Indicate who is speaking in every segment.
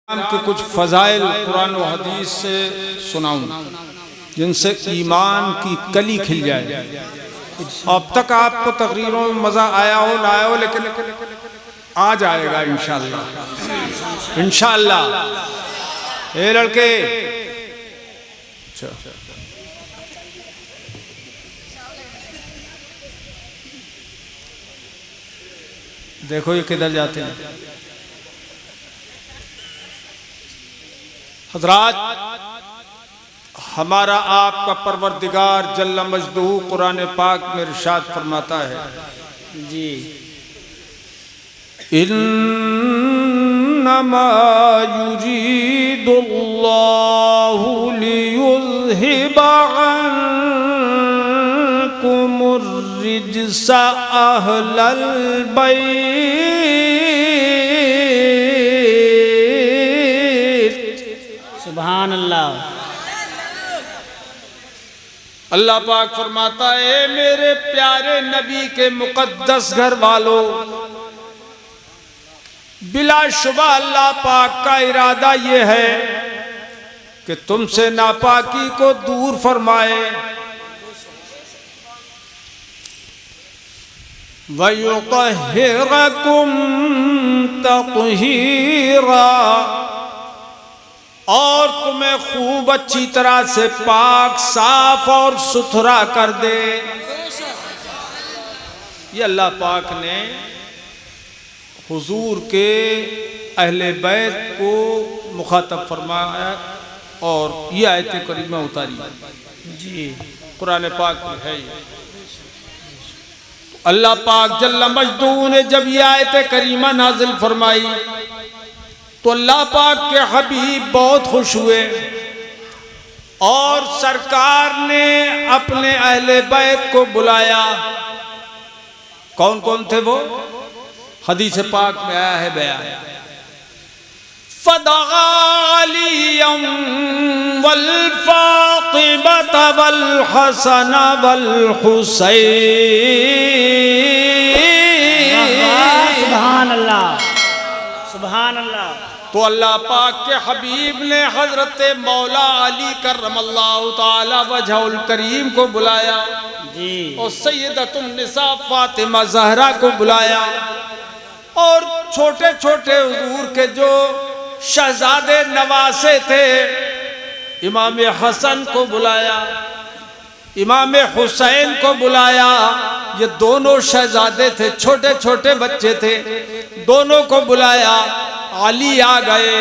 Speaker 1: के कुछ फ़ज़ाइल कुरान व हदीस से सुनाऊं जिनसे ईमान की कली खिल जाए। अब तक आपको तकरीरों में मज़ा आया हो ना आया हो, लेकिन आ जाएगा इंशाअल्लाह इंशाअल्लाह। ए लड़के, देखो ये किधर जाते हैं। हज़रात, हमारा आपका परवरदिगार जल्ल मजदूह कुरान पाक में इरशाद फरमाता है
Speaker 2: जी,
Speaker 1: इन्नमा युरीदुल्लाहु लियुज़हिबा अन्कुमुर रिज्सा अहलल बैत।
Speaker 2: सुभान अल्लाह।
Speaker 1: अल्लाह पाक फरमाता है, मेरे प्यारे नबी के मुकद्दस घर वालों, बिलाशुबा अल्लाह पाक का इरादा ये है कि तुमसे नापाकी को दूर फरमाए, वयुतहिरकुम तत्हीरा, और तुम्हें खूब अच्छी तरह से पाक साफ और सुथरा कर दे। ये अल्लाह पाक ने हुजूर के अहले बैत को मुखातब फरमाया और ये आयत करीमा उतारी जी कुरान पाक में है। अल्लाह पाक जल्ल मजदूह ने जब ये आयत करीमा नाजिल फरमाई तो अल्लाह पाक के हबीब बहुत खुश हुए और सरकार ने अपने अहले बैत को बुलाया। कौन कौन थे वो? हदीस पाक में आया है बयान, फदआ अलियम वल फातिमत वल हसन वल हुसैन।
Speaker 2: सुभान अल्लाह, सुभान अल्लाह।
Speaker 1: तो अल्लाह पाक के हबीब ने हजरत मौला अली करमल्लाहु ताला वजहुल करीम को बुलाया
Speaker 2: जी,
Speaker 1: और सैयदतुन निसा फातिमा ज़हरा को बुलाया और छोटे छोटे हुजूर के जो शहजादे नवासे थे, इमाम हसन को बुलाया, इमाम हुसैन को बुलाया। ये दोनों शहजादे थे, छोटे छोटे बच्चे थे, दोनों को बुलाया। अली आ गए,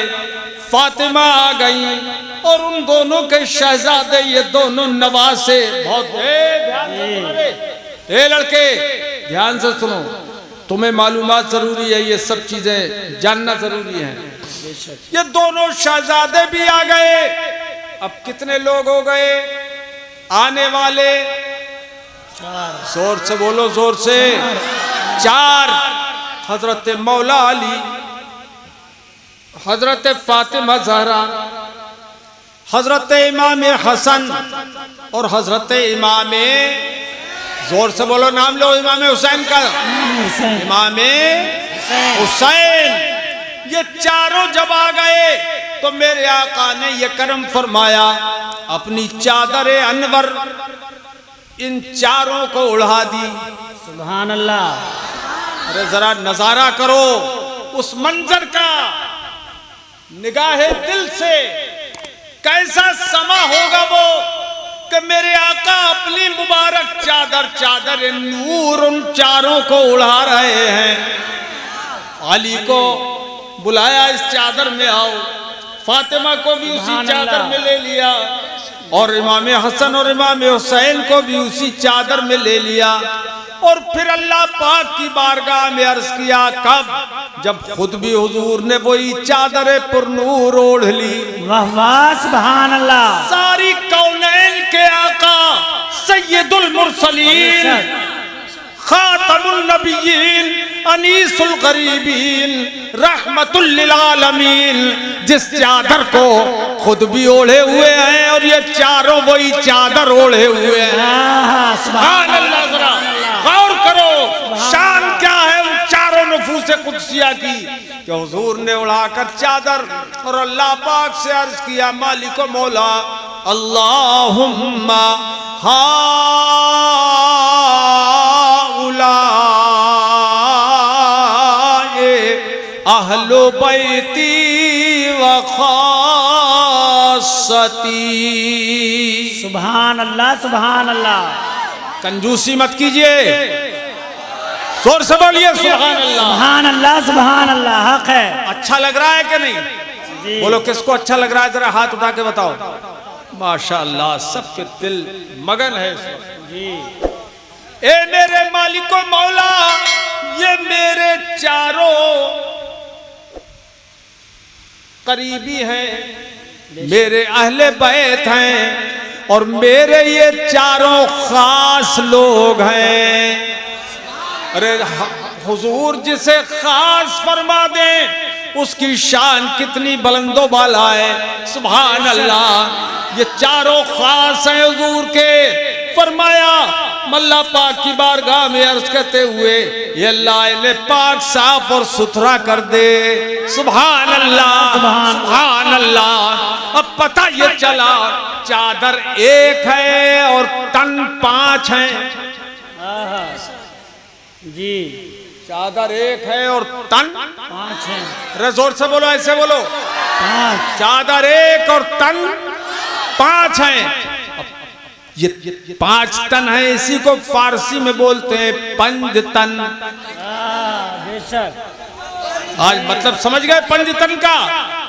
Speaker 1: फातिमा आ गई और उन दोनों के शहजादे, ये दोनों नवासे। बहुत ए लड़के ध्यान से सुनो, तुम्हें मालूमात जरूरी है, ये सब चीजें जानना जरूरी है। ये दोनों शहजादे भी आ गए। अब कितने लोग हो गए आने वाले? जोर से बोलो, जोर से। चार। हजरत मौला अली, हजरत फातिमा ज़हरा, हजरत इमाम हसन और हजरत इमाम, जोर से बोलो, नाम लो इमाम हुसैन का, इमाम हुसैन। ये चारों जब आ गए तो मेरे आका ने ये करम फरमाया, अपनी चादर अनवर इन चारों को उड़ा दी।
Speaker 2: सुभान अल्लाह।
Speaker 1: अरे जरा नजारा करो उस मंजर का, निगाहे दिल से कैसा समा होगा वो कि मेरे आका अपनी मुबारक चादर नूर उन चारों को उड़ा रहे हैं। अली को बुलाया, इस चादर में आओ। फातिमा को भी उसी चादर में ले लिया और इमाम हसन और इमाम हुसैन को भी उसी चादर में ले लिया। और फिर अल्लाह पाक की बारगाह में अर्ज किया, कब? जब खुद भी हुजूर ने वही चादर पुरनूर ओढ़ ली।
Speaker 2: वाह वाह, सुभान अल्लाह।
Speaker 1: सारी कौनैन के आका सैयदुल मुरसलीन, खातमुन नबिय्यीन, अनीसुल गरीबीन, रहमतुल लिल आलमीन, जिस चादर को खुद भी ओढ़े हुए हैं और ये चारों वही चादर ओढ़े हुए हैं। सुभान अल्लाह। जरा गौर करो, शान क्या है उन चारों नफूस से कुदसिया की कि हुजूर ने उड़ाकर चादर और अल्लाह पाक से अर्ज किया, मालिक मौला अल्लाहुम्मा हाउलाए अहलु बैती व खासती।
Speaker 2: सुभान अल्लाह, सुभान अल्लाह।
Speaker 1: कंजूसी मत कीजिए, जोर से बोलिए सुभान अल्लाह।
Speaker 2: सुभान अल्लाह, सुभान अल्लाह। हक है।
Speaker 1: अच्छा लग रहा है कि नहीं?
Speaker 2: जी।
Speaker 1: बोलो किसको अच्छा लग रहा है, जरा हाथ उठा के बताओ। माशाअल्लाह, सबके दिल मगन है इस वक्त।
Speaker 2: जी।
Speaker 1: ए मेरे मालिको मौला, ये मेरे चारों करीबी हैं, मेरे अहले बैत हैं और मेरे ये चारों खास लोग हैं। अरे हुजूर जिसे खास फरमा दें उसकी शान कितनी बुलंदो बाला है। सुभान अल्लाह। ये चारों खास हैं हुजूर के। फरमाया मल्ला पाक की बारगाह में अर्ज करते हुए, ये अल्लाह इन्हें पाक साफ और सुथरा कर दे। सुभान अल्लाह, सुभान अल्लाह। अब पता ये चला चादर एक है और तन 5 हैं।
Speaker 2: जी।
Speaker 1: चादर एक है और तन
Speaker 2: 5 हैं।
Speaker 1: अरे जोर से बोलो, ऐसे बोलो।
Speaker 2: 5।
Speaker 1: चादर एक और तन 5 हैं। ये 5 तन है, इसी को फारसी में बोलते हैं पंज तन।
Speaker 2: बेशक।
Speaker 1: आज मतलब समझ गए पंज तन का,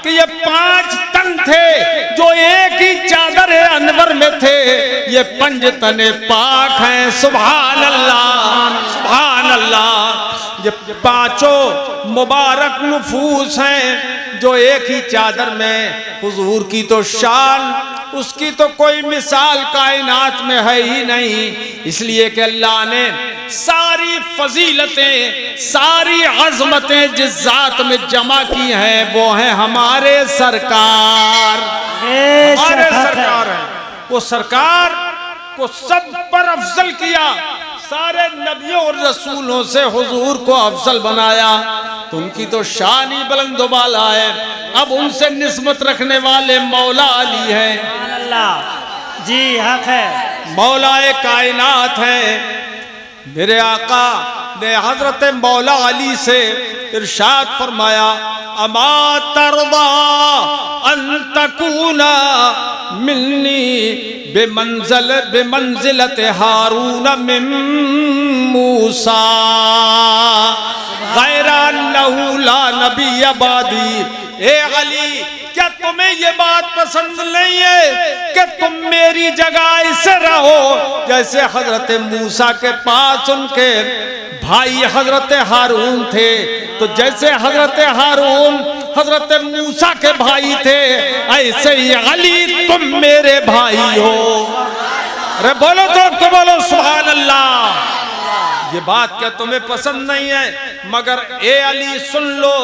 Speaker 1: कि ये 5 तन थे जो एक ही चादर है अनवर में थे। ये पंज तने पाक हैं। सुभान अल्लाह, सुभान अल्लाह। ये 5 मुबारक नफूस हैं जो एक ही चादर में। हुजूर की तो शान, उसकी तो कोई मिसाल कायनात में है ही नहीं। इसलिए कि अल्लाह ने सारी फजीलतें, सारी अजमतें जिस जात में जमा की हैं वो हैं हमारे सरकार। हमारे सरकार हैं। वो सरकार को सब पर अफजल किया, सारे नबियों और रसूलों से हुजूर को अफजल बनाया। तो उनकी तो शान ही बुलंद बाला है। अब उनसे निस्बत रखने वाले मौला अली हैं।
Speaker 2: अल्लाह जी, हक है।
Speaker 1: मौलाए कायनात हैं। मेरे आका ने हजरत मौला अली से इरशाद फरमाया, अमा तरदा अन तकूना मिन्नी बेमंजिलत हारून मिन मूसा गैरा अन्नहु ला नबी अबादी। ए अली, क्या तुम्हें ये बात पसंद नहीं है कि तुम मेरी जगह ऐसे रहो जैसे हजरत मूसा के पास उनके भाई हजरत हारून थे? तो जैसे हजरत हारून हजरत मूसा के भाई थे, ऐसे ही अली तुम मेरे भाई हो। अरे बोलो तो बोलो सुभान अल्लाह। ये बात क्या तुम्हें पसंद नहीं है? मगर ए अली सुन लो,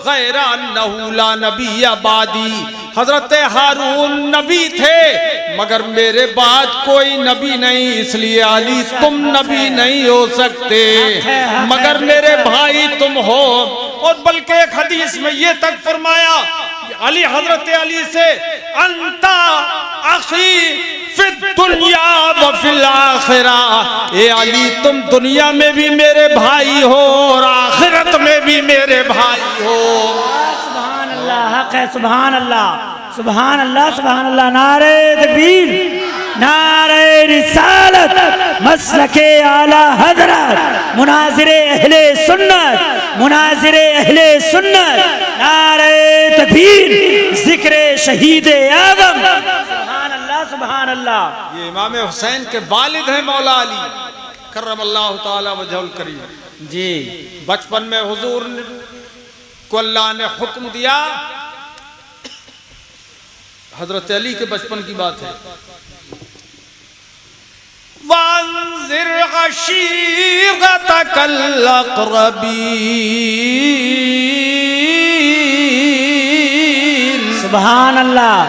Speaker 1: गैरा अन्नहु ला नबी अबादी। हजरत हारून नबी थे मगर मेरे बाद कोई नबी नहीं, इसलिए अली तुम नबी नहीं हो सकते, मगर मेरे भाई तुम हो। और बल्कि एक हदीस में ये तक फरमाया अली, हजरत अली से, अंता अखी फिद दुनिया व फिल आखिरा। ए अली तुम दुनिया में भी मेरे भाई हो और आखिरत में भी मेरे भाई हो।
Speaker 2: सुभान अल्लाह, हक है। सुभान अल्लाह, सुभान अल्लाह, सुभान अल्लाह। नारे तकबीर, नारे रिसालत, मसलके आला हजरत, मुनाजिरे अहले सुन्नत, मुनाजिरे अहले सुन्नत। नारे तकबीर, जिक्र शहीद आज़म। सुभान अल्लाह, सुभान अल्लाह।
Speaker 1: ये इमाम हुसैन के वालिद हैं मौला अली करमल्लाहु ताला वजहुल करीम
Speaker 2: जी।
Speaker 1: बचपन में हुजूर को अल्लाह ने हुक्म दिया, हजरत अली के बचपन की बात है, वांज़िर अशीरतकल अक़रबीन।
Speaker 2: सुभान अल्लाह।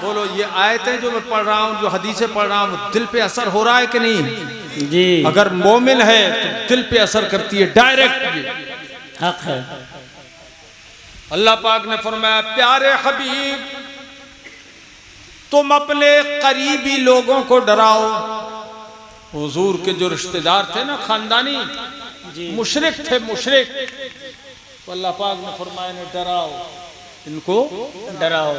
Speaker 1: बोलो, ये आयतें जो मैं पढ़ रहा हूँ, जो हदीसें पढ़ रहा हूँ, दिल पे असर हो रहा है कि नहीं?
Speaker 2: जी।
Speaker 1: अगर मोमिन है तो दिल पे असर करती है डायरेक्ट।
Speaker 2: हक है।
Speaker 1: अल्लाह पाक ने फरमाया, प्यारे हबीब तुम अपने करीबी लोगों को डराओ। हुजूर के जो रिश्तेदार थे ना, खानदानी मुशरिक थे, मुशरिक। तो अल्लाह पाक ने फरमाया ने डराओ, इनको
Speaker 2: डराओ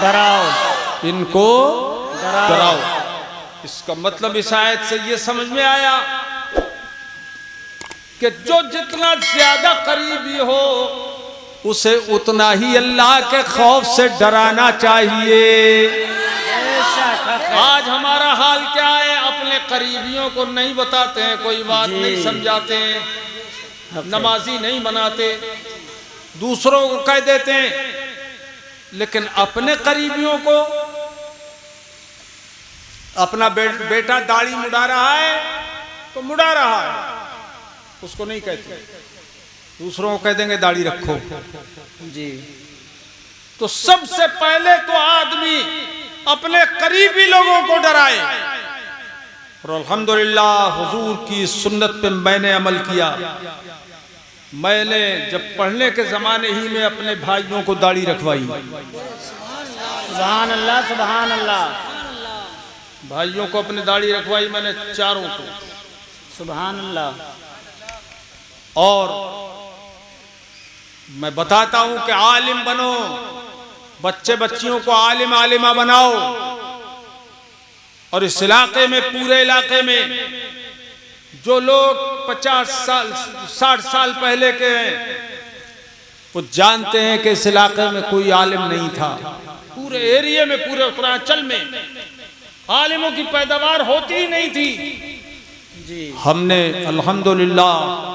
Speaker 2: डराओ
Speaker 1: इनको डराओ। इसका मतलब इस आयत से ये समझ में आया कि जो जितना ज्यादा करीबी हो उसे उतना ही अल्लाह के खौफ से डराना चाहिए। आज हमारा हाल क्या है, अपने करीबियों को नहीं बताते हैं, कोई बात नहीं समझाते हैं, नमाजी नहीं बनाते, दूसरों को कह देते हैं, लेकिन अपने करीबियों को, अपना बेटा दाढ़ी मुड़ा रहा है तो मुड़ा रहा है, उसको नहीं कहते, दूसरों को कह देंगे दाढ़ी रखो जी। तो सबसे पहले तो आदमी अपने करीबी लोगों को डराए। और अल्हम्दुलिल्लाह हुजूर की सुन्नत पे मैंने अमल किया। मैंने जब पढ़ने के जमाने ही में अपने भाइयों को दाढ़ी रखवाई।
Speaker 2: सुभान अल्लाह, सुभान अल्लाह।
Speaker 1: भाइयों को अपनी दाढ़ी रखवाई मैंने, चारों को।
Speaker 2: सुभान अल्लाह।
Speaker 1: और मैं बताता हूं कि आलिम बनो, बच्चे बच्चियों को आलिम आलिमा बनाओ। और इस इलाके में, पूरे इलाके में जो लोग 50 साल 60 साल पहले के हैं वो जानते हैं कि इस इलाके में कोई आलिम नहीं था। पूरे एरिया में, पूरे उत्तरांचल में आलिमों की पैदावार होती ही नहीं थी जी। हमने अल्हम्दुलिल्लाह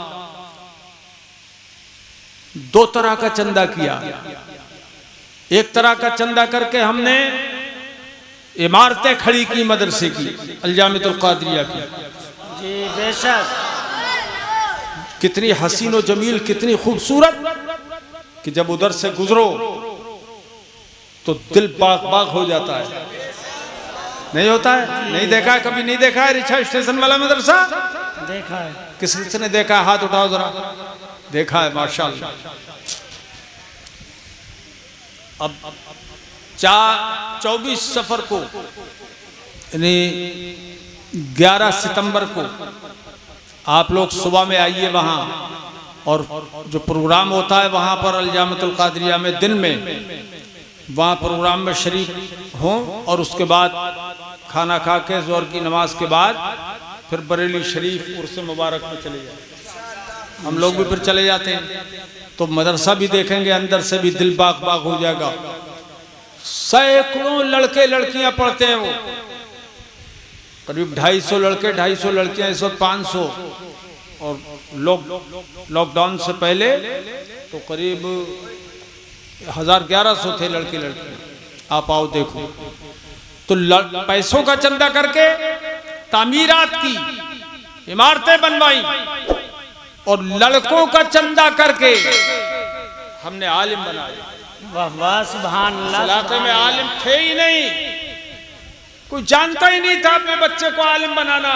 Speaker 1: 2 तरह का चंदा किया। एक तरह का चंदा करके हमने इमारतें खड़ी की, मदरसे की, अलजामियतुल कादरिया की
Speaker 2: जी। बेशक
Speaker 1: कितनी हसीन और जमील, कितनी खूबसूरत कि जब उधर से गुजरो तो दिल बाग बाग हो जाता है। नहीं होता है? नहीं देखा है? कभी नहीं देखा है रिक्शा स्टेशन वाला मदरसा?
Speaker 2: देखा है।
Speaker 1: किसने देखा है? हाथ उठाओ जरा। देखा है, माशाअल्लाह। अब 24 सफर को यानी 11 सितंबर को आप लोग सुबह में आइए वहाँ, और जो प्रोग्राम होता है वहाँ पर अलजामियतुल कादरिया में दिन में वहाँ प्रोग्राम में शरीक हों, और उसके बाद खाना खा के ज़ोहर की नमाज के बाद फिर बरेली शरीफ उर्स मुबारक में चले जाए। हम लोग भी फिर चले जाते हैं तो मदरसा भी देखेंगे, अंदर से भी दिल बाग बाग हो जाएगा। सैकड़ों लड़के लड़कियां पढ़ते हैं, वो करीब 250 लड़के 250 लड़कियां, इस वक्त 500, और लॉकडाउन से पहले तो करीब 1100 थे लड़के लड़कियां। आप आओ देखो। तो पैसों का चंदा करके तामीरात की, इमारतें बनवाई, और लड़कों का चंदा करके हमने आलिम बनाए।
Speaker 2: वाह वाह, सुभान अल्लाह।
Speaker 1: इलाके में आलिम थे ही नहीं, कोई जानता ही नहीं था अपने बच्चे को आलिम बनाना।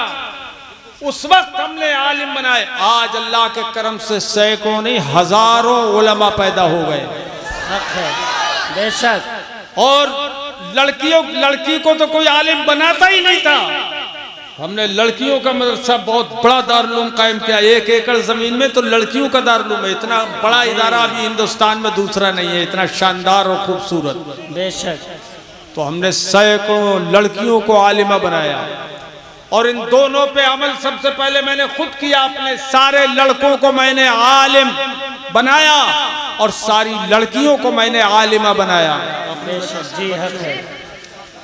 Speaker 1: उस वक्त हमने आलिम बनाए। आज अल्लाह के करम से सैकड़ों नहीं हजारों उलमा पैदा हो गए।
Speaker 2: बेशक।
Speaker 1: और लड़की को तो कोई आलिम बनाता ही नहीं था। हमने लड़कियों का मदरसा, बहुत बड़ा दारुल कायम किया, 1 एकड़ जमीन में, तो लड़कियों का दारुल है। इतना बड़ा इदारा अभी हिंदुस्तान में दूसरा नहीं है, इतना शानदार और खूबसूरत।
Speaker 2: बेशक।
Speaker 1: तो हमने सैकड़ों लड़कियों को आलिमा बनाया, और इन दोनों पे अमल सबसे पहले मैंने खुद किया। अपने सारे लड़कों को मैंने आलिम बनाया, और सारी लड़कियों को मैंने आलिमा बनाया।
Speaker 2: बेशक जी, हक है।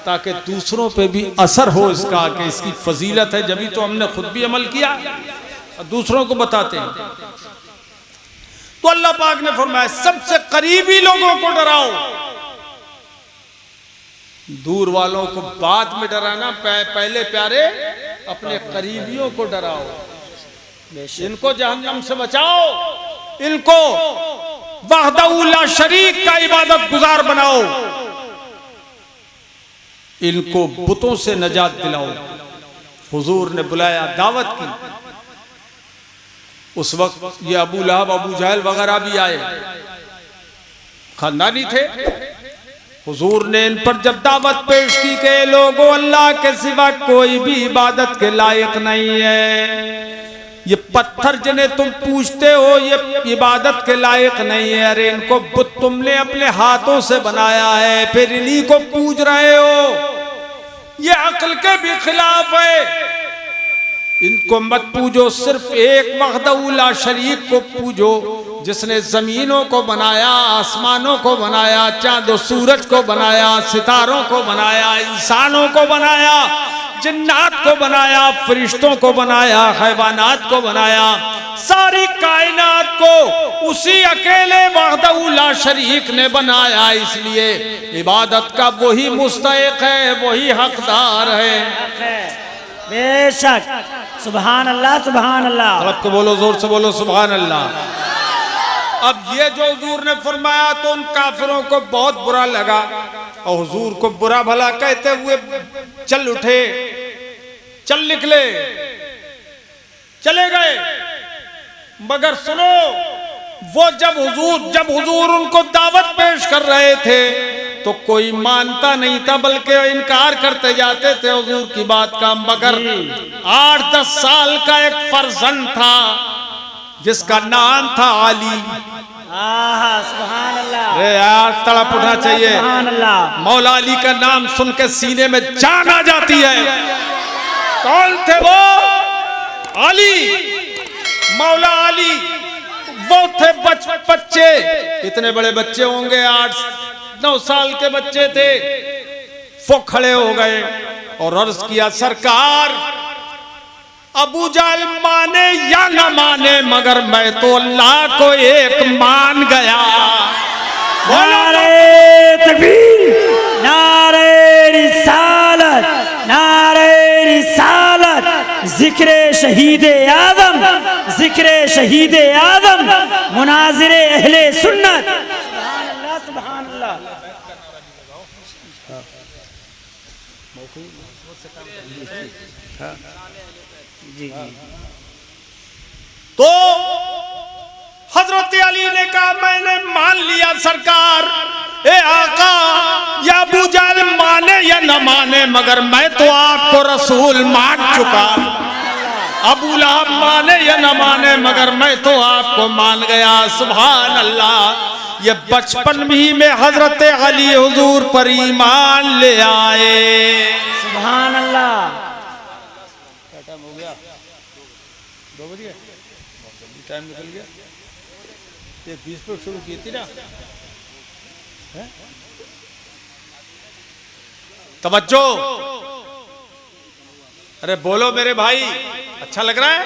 Speaker 1: ताकि दूसरों पे भी असर हो इसका कि इसकी फजीलत है। जब तो हमने खुद भी अमल किया और दूसरों को बताते हैं। तो अल्लाह पाक ने फरमाया सबसे करीबी लोगों को डराओ, दूर वालों को बाद में डराना, पहले प्यारे अपने करीबियों को डराओ। इनको जहन्नम से बचाओ, इनको वहदहू ला शरीक का इबादत गुजार बनाओ, इनको बुतों से नजात दिलाओ। हुजूर ने बुलाया, दावत की, उस वक्त ये अबू लहब अबू जहल वगैरह भी आए, खानदानी थे। हुजूर ने इन पर जब दावत पेश की कि लोगों अल्लाह के सिवा कोई भी इबादत के लायक नहीं है, ये पत्थर जिन्हें तुम पूजते हो ये इबादत के लायक नहीं है। अरे इनको बुत तुमने अपने हाथों से बनाया है, फिर इन्हीं को पूज रहे हो, ये अक्ल के भी खिलाफ है। इनको मत पूजो, सिर्फ एक वहदहू ला शरीक को पूजो, जिसने जमीनों को बनाया, आसमानों को बनाया, चांद और सूरज को बनाया, सितारों को बनाया, इंसानों को बनाया, जिन्नात को बनाया, फरिश्तों को बनाया, हैवानात को बनाया, सारी कायनात को उसी अकेले वहदहू ला शरीक ने बनाया। इसलिए इबादत का वही मुस्तहिक है, वही हकदार है।
Speaker 2: बेशक, सुभान अल्लाह, सुभान अल्लाह।
Speaker 1: तड़प के बोलो, जोर से बोलो सुभान अल्लाह। अब ये जो हुजूर ने फरमाया तो उन काफिरों को बहुत बुरा लगा और हुजूर को बुरा भला कहते हुए चल उठे, चल निकले, चले गए। मगर सुनो, वो जब हुजूर उनको दावत पेश कर रहे थे तो कोई मानता नहीं था, बल्कि इनकार करते जाते थे हुजूर की बात का। मगर 8-10 साल का एक फर्जंद था जिसका नाम था अली।
Speaker 2: सुभान अल्लाह।
Speaker 1: अरे यार तड़प उठना चाहिए।
Speaker 2: सुभान अल्लाह।
Speaker 1: मौला अली का नाम सुन के सीने में जान आ जाती है। कौन थे वो? अली, मौला अली। वो थे बच्चे, इतने बड़े बच्चे होंगे, 8-9 साल के बच्चे थे। वो खड़े हो गए और अर्ज किया, सरकार अबू जहल माने या न माने, मगर मैं तो अल्लाह को एक मान गया।
Speaker 2: नारे तकबीर, नारे रिसालत, नारे रिसालत, जिक्र शहीद आदम, जिक्र शहीद आदम, मुनाजिर अहले सुन्नत। सुभान अल्लाह, सुभान अल्लाह।
Speaker 1: तो हजरत अली ने कहा, मैंने मान लिया सरकार। ए आका, या अबू जहल माने या न माने, मगर मैं तो आपको रसूल मान चुका। अबू लहब माने या न माने, मगर मैं तो आपको मान गया। सुभान अल्लाह। ये बचपन ही में हजरत अली हुजूर पर ईमान ले आए।
Speaker 2: सुभान अल्लाह।
Speaker 1: टाइम हो गया, 2 बज गए, टाइम निकल गया। ये 20 पे शुरू की थी ना। तवज्जो, अरे बोलो मेरे भाई, अच्छा लग रहा है।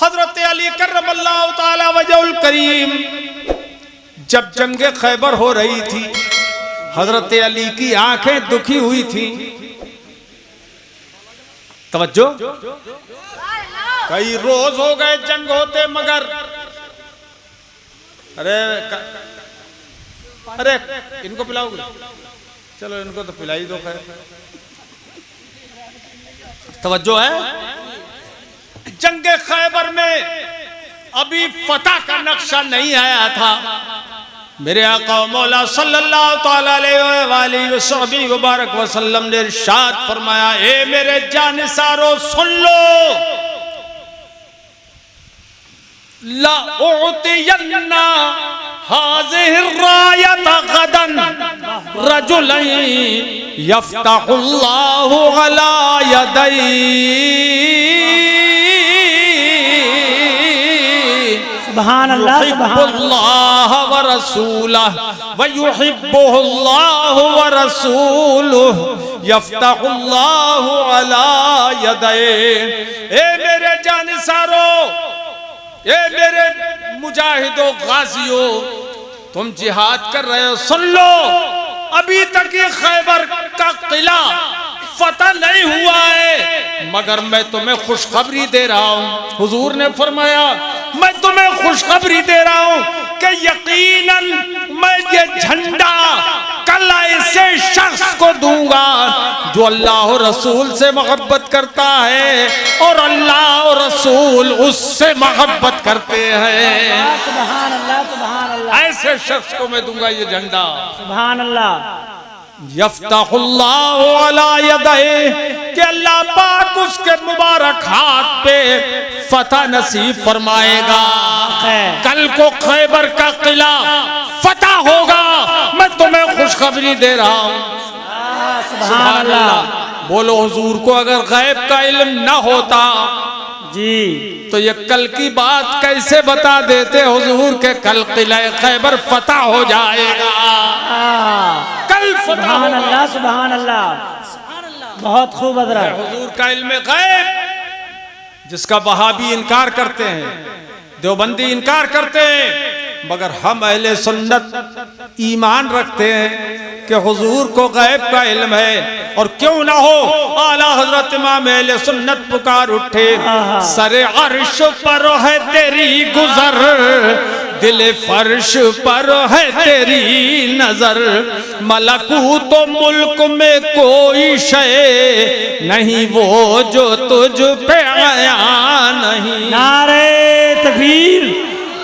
Speaker 1: हजरत अली कर्रमल्लाहु ताला वजहुल करीम, जब जंगे खैबर हो रही थी, हजरत अली की आंखें दुखी हुई थी। तवज्जो, कई रोज हो गए जंग होते, मगर अरे इनको पिलाओगे? चलो इनको तो पिला ही दो। खैर, तवज्जो है। जंगे खैबर में अभी फतह का नक्शा नहीं आया था। मेरे आका मौला सल्लल्लाहु ताला अलैहि वसल्लम ने इरशाद फरमाया, ए मेरे जानिसारो सुन लो, ला उअतियन्ना हाज़िहि रायत गदन रजुलन यफ्तहुल्लाहु अला यदैहि।
Speaker 2: सुभान अल्लाह,
Speaker 1: युहिब्बुल्लाह व रसूलहु व युहिब्बुहुल्लाहु व रसूलुहु यफ्तहुल्लाहु अला यदैहि। ए मेरे जानिसारो, ए मेरे मुजाहिदो गाजियो, तुम जिहाद कर रहे हो, सुन लो, अभी तक ये खैबर का किला फतह नहीं हुआ है, मगर मैं तुम्हें खुशखबरी दे रहा हूं। हुजूर ने फरमाया, मैं तुम्हें खुशखबरी दे रहा हूं कि यकीनन मैं ये झंडा कल ऐसे शख्स को दूंगा जो अल्लाह और रसूल से मोहब्बत करता है और अल्लाह और रसूल उससे मोहब्बत करते हैं,
Speaker 2: सुभान अल्लाह, सुभान अल्लाह,
Speaker 1: ऐसे शख्स को मैं दूंगा ये झंडा।
Speaker 2: सुभान अल्लाह।
Speaker 1: यफ्ताहुल्लाहु अला यदैहि, कि अल्लाह पाक उसके मुबारक हाथ पे फतह नसीब फरमाएगा। कल को खैबर का किला फतह होगा, मैं तुम्हें खुशखबरी दे रहा हूँ।
Speaker 2: सुभान अल्लाह।
Speaker 1: बोलो हुजूर को अगर गैब का इल्म न होता
Speaker 2: जी
Speaker 1: तो ये कल की बात कैसे बता देते हुजूर के कल किला खैबर फतह हो जाएगा, कल फतह
Speaker 2: सुभान
Speaker 1: होगा।
Speaker 2: अल्लाह, सुभान अल्लाह, बहुत खूब हज़रत।
Speaker 1: हुजूर का इल्म गैब जिसका वहाबी इनकार करते हैं, देवबंदी इनकार करते हैं, मगर हम अहले सुन्नत ईमान रखते हैं कि हुजूर को गैब का इल्म है। और क्यों ना हो, आला हजरत इमाम अहले सुन्नत पुकार उठे, सरे अर्श पर है तेरी गुजर, दिल फर्श पर है तेरी नजर, मलकूत मुल्क में कोई शय नहीं वो जो तुझ पे आया नहीं।
Speaker 2: नारे तकबीर,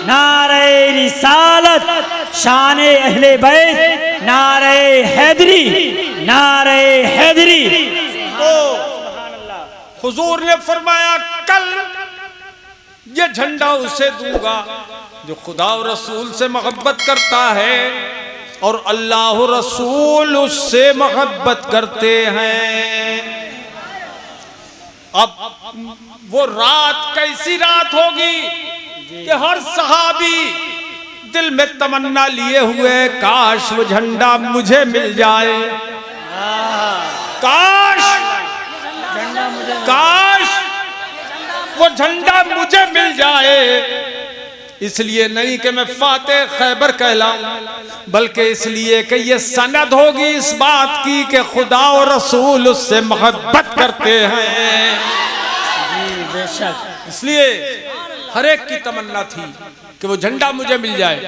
Speaker 2: नारे रिसालत, शाने अहले बैत, नारे हैदरी, नारे हैदरी।
Speaker 1: तो हुजूर ने फरमाया कल ये झंडा उसे दूंगा जो खुदा और रसूल से मोहब्बत करता है और अल्लाह और रसूल उससे मोहब्बत करते हैं। अब वो रात कैसी रात होगी कि हर सहाबी दिल में तमन्ना लिए हुए, काश वो झंडा मुझे मिल जाए, काश काश वो झंडा मुझे मिल जाए। इसलिए नहीं कि मैं फातेह खैबर कहलाऊं, बल्कि इसलिए कि ये सनद होगी इस बात की कि खुदा और रसूल उससे मोहब्बत करते हैं।
Speaker 2: जी बेशक,
Speaker 1: इसलिए हर एक की तमन्ना थी कि वो झंडा मुझे मिल जाए।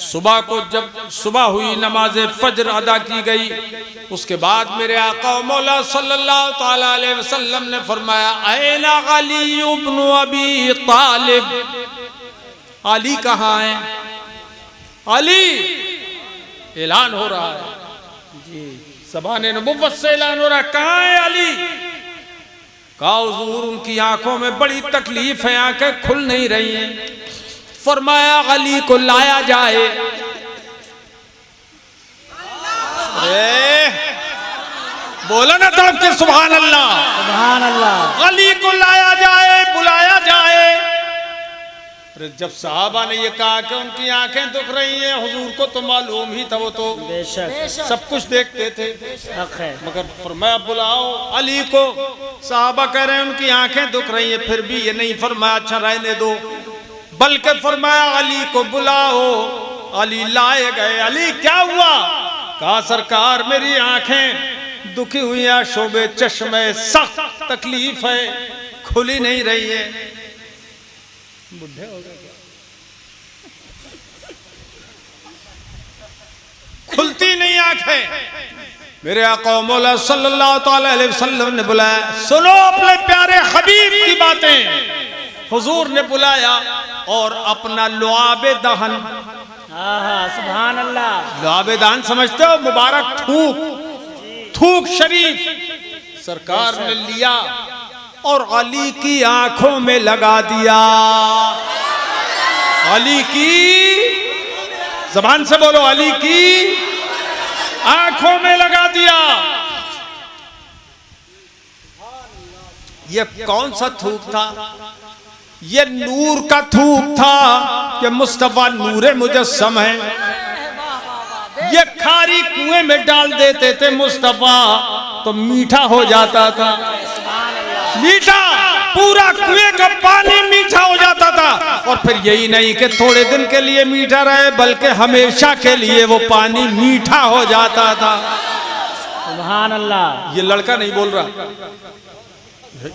Speaker 1: सुबह को जब सुबह हुई, नमाज फज्र अदा की गई, उसके बाद मेरे आका मौला सल्लल्लाहु ताला अलैहि वसल्लम ने फरमाया, ऐना अली इब्न अबी तालिब, अली कहाँ है? अली ऐलान हो रहा है जी, ज़बान नबुव्वत से ऐलान हो रहा है, कहाँ है अली? कहा हुजूर उनकी आंखों में बड़ी तकलीफ है, आंखें खुल नहीं रही हैं। फरमाया अली को लाया जाए। बोला ना तड़प के सुभान अल्लाह,
Speaker 2: सुभान अल्लाह।
Speaker 1: अली को लाया जाए, बुलाया जाए। अरे जब साहबा ने ये कहा कि उनकी आंखें दुख रही हैं, हुजूर को तो मालूम ही था, वो तो
Speaker 2: बेशक
Speaker 1: सब कुछ देखते थे,
Speaker 2: हक है।
Speaker 1: मगर फरमाया बुलाओ अली को। साहबा कह रहे हैं उनकी आंखें दुख रही हैं, फिर भी ये नहीं फरमाया अच्छा रहने दो, बल्कि फरमाया अली को बुलाओ। अली लाए गए। अली क्या हुआ? कहा सरकार मेरी आंखें दुखी हुई है, शोबे चश्मे सख्त तकलीफ है, खुली नहीं रही है। बुढ़े हो गए, खुलती नहीं आंखें। मेरे आका मौला सल्लल्लाहु ताला अलैहि वसल्लम ने बुलाया, सुनो अपने प्यारे हबीब की बातें। हुजूर ने बुलाया और अपना लुआबे दहन,
Speaker 2: सुभान अल्लाह,
Speaker 1: लुआबे दहन समझते हो? मुबारक थूक, थूक शरीफ सरकार ने लिया और अली की आंखों में लगा दिया। अली की, जबान से बोलो, अली की आंखों में लगा दिया। ये कौन सा थूक था? ये नूर का थूक था कि मुस्तफा नूरे मुजस्सम है। ये खारी कुएं में डाल देते थे मुस्तफा तो मीठा हो जाता था, मीठा, पूरा कुएं का पानी मीठा हो जाता था। और फिर यही नहीं कि थोड़े दिन के लिए मीठा रहे, बल्कि हमेशा के लिए वो पानी मीठा हो जाता था।
Speaker 2: सुभान अल्लाह।
Speaker 1: ये लड़का नहीं बोल रहा,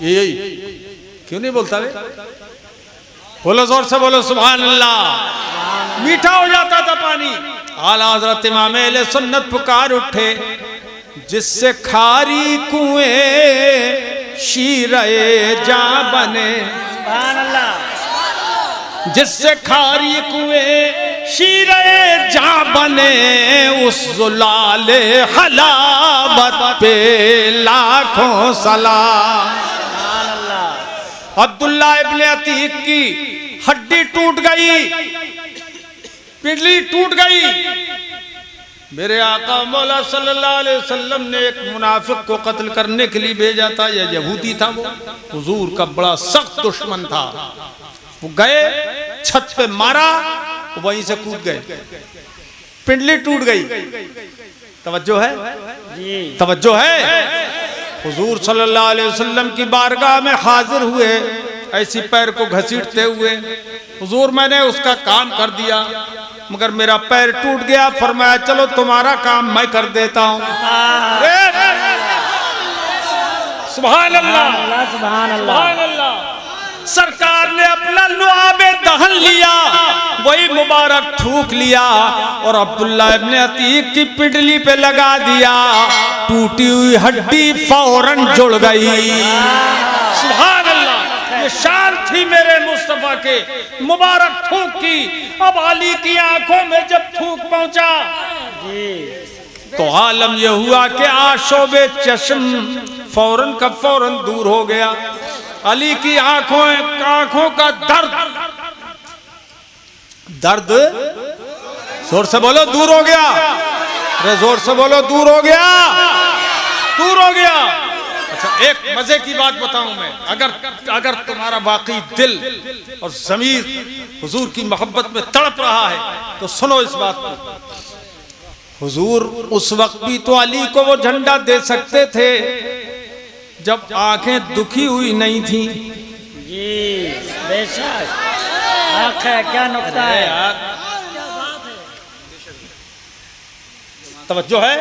Speaker 1: यही क्यों नहीं बोलता रे? बोलो जोर से, बोलो सुभान अल्लाह। मीठा हो जाता था पानी। आला हज़रत इमाम अहले सुन्नत पुकार उठे, जिससे खारी कुएं शीरे जा बने,
Speaker 2: सुभान अल्लाह।
Speaker 1: जिससे खारी कुएं शीरे जा बने, उस जुलाले हलावत पे लाखों सलाम।
Speaker 2: सुभान अल्लाह।
Speaker 1: अब्दुल्ला इब्ने अतीक की हड्डी टूट गई, पिंडली टूट गई। मेरे आका मौला सल्लल्लाहु अलैहि वसल्लम ने एक मुनाफिक को कत्ल करने के लिए भेजा था। यह यहूदी था, वो हुजूर का बड़ा सख्त दुश्मन था। वो गए, छत पे मारा, वहीं से कूद गए, पिंडली टूट गई। तवज्जो है
Speaker 2: जी,
Speaker 1: तवज्जो है। हुजूर सल्लल्लाहु अलैहि वसल्लम की बारगाह में हाजिर हुए, ऐसी पैर को घसीटते हुए, हुजूर मैंने उसका काम कर दिया मगर मेरा पैर टूट गया। फरमाया चलो तुम्हारा काम मैं कर देता हूँ। सुभान अल्लाह,
Speaker 2: सुभान अल्लाह।
Speaker 1: सुभान अल्लाह। सरकार ने अपना लुआबे दहन लिया, वही मुबारक थूक लिया और अब्दुल्ला इब्ने अतीक की पिंडली पे लगा दिया। टूटी हुई हड्डी फौरन जुड़ गई। सुभान अल्लाह। ये शान थी मेरे मुस्तफा के, मुबारक थूक की। अब अली की आंखों में जब थूक पहुंचा तो आलम यह हुआ कि आशोबे चश्म फौरन का फौरन दूर हो गया। अली की आंखों का दर्द जोर से बोलो दूर हो गया। अरे जोर से बोलो दूर हो गया, दूर हो गया। अच्छा एक मजे की बात बताऊं मैं, अगर तुम्हारा वाकई दिल और ज़मीर हुजूर की मोहब्बत में तड़प रहा है तो सुनो इस बात को। हुजूर उस वक्त भी तो अली को वो झंडा दे सकते थे जब आंखें दुखी हुई नहीं थी।
Speaker 2: जी बेशक, आंखें क्या नुक्ता है
Speaker 1: यार, तवज्जो है,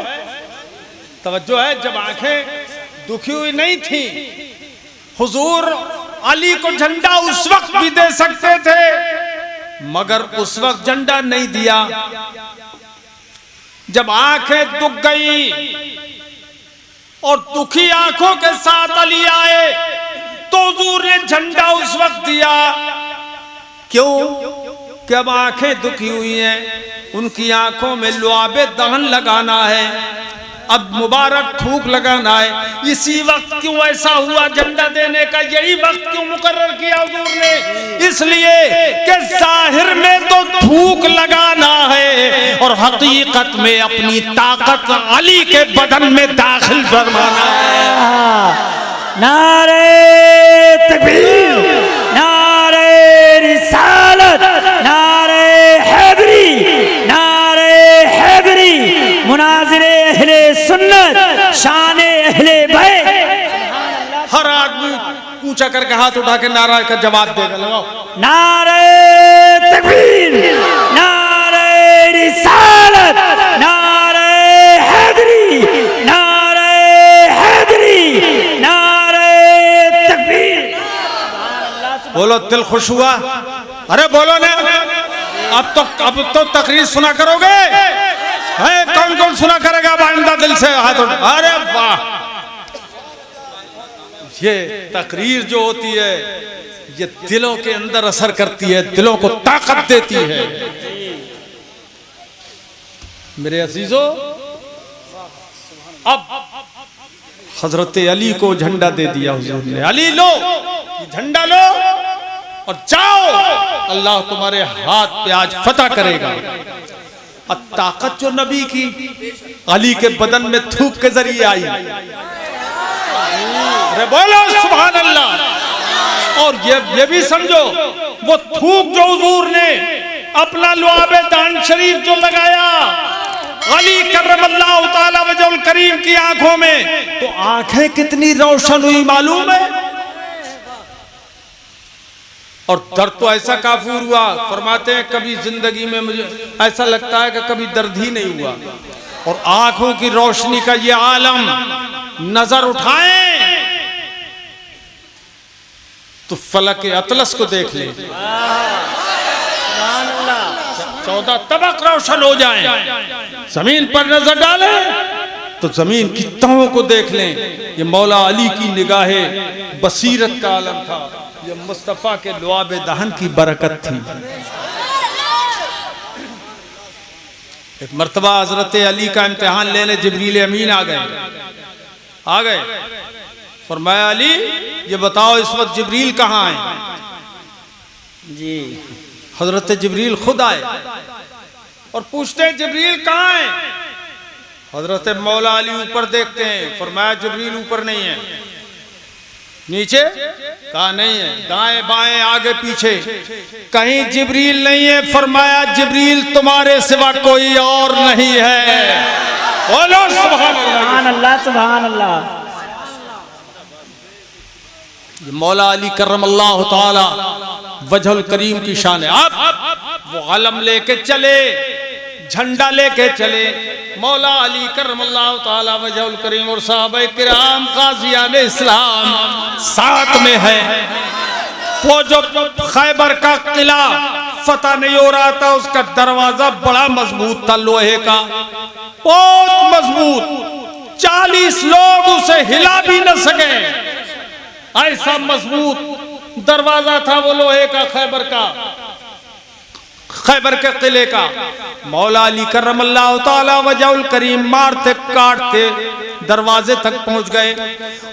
Speaker 1: तवज्जो है। जब आंखें दुखी हुई नहीं थी, हुजूर अली को झंडा उस वक्त भी दे सकते थे मगर उस वक्त झंडा नहीं दिया। जब आंखें दुख गई और दुखी आंखों के साथ अली आए तो हुजूर ने झंडा उस वक्त दिया। क्यों? कि अब आंखें दुखी हुई हैं, उनकी आंखों में लुआबे दहन लगाना है, अब मुबारक थूक लगाना है। इसी वक्त क्यों ऐसा हुआ झंडा देने का? यही वक्त क्यों मुकर्रर किया हुजूर ने? इसलिए कि जाहिर में तो थूक लगाना है और हकीकत में अपनी ताकत अली के बदन में दाखिल फरमाना है।
Speaker 2: नारे तकबीर, नारे रिसालत, नारे हैदरी, नारे हैदरी, मुनाजिरे अहले सुन्नत, शाने अहले बैत।
Speaker 1: हर आदमी ऊंचा करके हाथ उठा के नारा का जवाब देगा। लगाओ
Speaker 2: नारे तकबीर, नारे रिसालत, नारे हैदरी, नारे हैदरी, नारे तकबीर।
Speaker 1: बोलो, दिल खुश हुआ? अरे बोलो ना। अब तो तकरीर सुना करोगे? है कौन कौन सुना करेगा बाइंदा दिल से हाथ उठा? अरे वाह, ये तकरीर जो होती है ये दिलों के अंदर असर करती है, दिलों को ताकत देती है। मेरे अजीजों, अब हजरत अली को झंडा दे दिया हुजूर ने। अली लो झंडा लो और जाओ, अल्लाह तुम्हारे हाथ पे आज फतह करेगा। और ताकत जो नबी की अली के बदन में थूक के जरिए आई। अरे बोलो सुभान अल्लाह। और ये भी समझो, वो थूक जो हुजूर ने अपना लुआबे दान शरीफ जो लगाया अली करमल्लाहु ताला वजहुल करीम की आंखों में, तो आंखें कितनी रोशन हुई मालूम है। और दर्द तो ऐसा काफूर हुआ, फरमाते हैं कभी जिंदगी में मुझे ऐसा लगता है कि कभी दर्द ही नहीं हुआ। और आंखों की रोशनी का ये आलम नजर उठाएं तो फलक अतलस को देख ले, 14 तबक रोशन हो जाएं। जमीन पर नजर डालें तो जमीन की तहों को देख लें। ये मौला अली की निगाहे बसीरत का आलम था, ये मुस्तफ़ा के लुआब दहन की बरकत थी। एक मर्तबा हजरत अली का इम्तिहान लेने जिब्रील अमीन आ गए। फरमाया अली ये बताओ इस वक्त जिब्रील कहाँ है?
Speaker 2: जी।
Speaker 1: हजरत जिब्रील खुद आए और पूछते हैं जिब्रील कहाँ है? हजरत मौला अली ऊपर देखते हैं, फरमाया जिब्रील ऊपर नहीं है। नीचे? कहा नहीं है। दाएं बाएं आगे पीछे कहीं जिब्रील नहीं है। फरमाया जिब्रील तुम्हारे सिवा कोई और नहीं है। बोलो सुभान
Speaker 2: अल्लाह, सुभान अल्लाह।
Speaker 1: ये मौला अली करमल्लाहु ताला वजहुल करीम की शान है। अब वो अलम लेके चले, झंडा लेके चले। मौला अली करमल्लाहु ताला वजहुल करीम और सहाबा किराम गाज़ियान इस्लाम साथ में है। वो जो खैबर का किला फतह नहीं हो रहा था, उसका दरवाजा बड़ा मजबूत था, लोहे का, बहुत मजबूत। 40 लोग उसे हिला भी न सके, ऐसा मजबूत दरवाजा था वो लोहे का, खैबर के किले का। मौला अली करमल्लाहु ताला वजहुल करीम मारते काटते दरवाजे तक पहुंच गए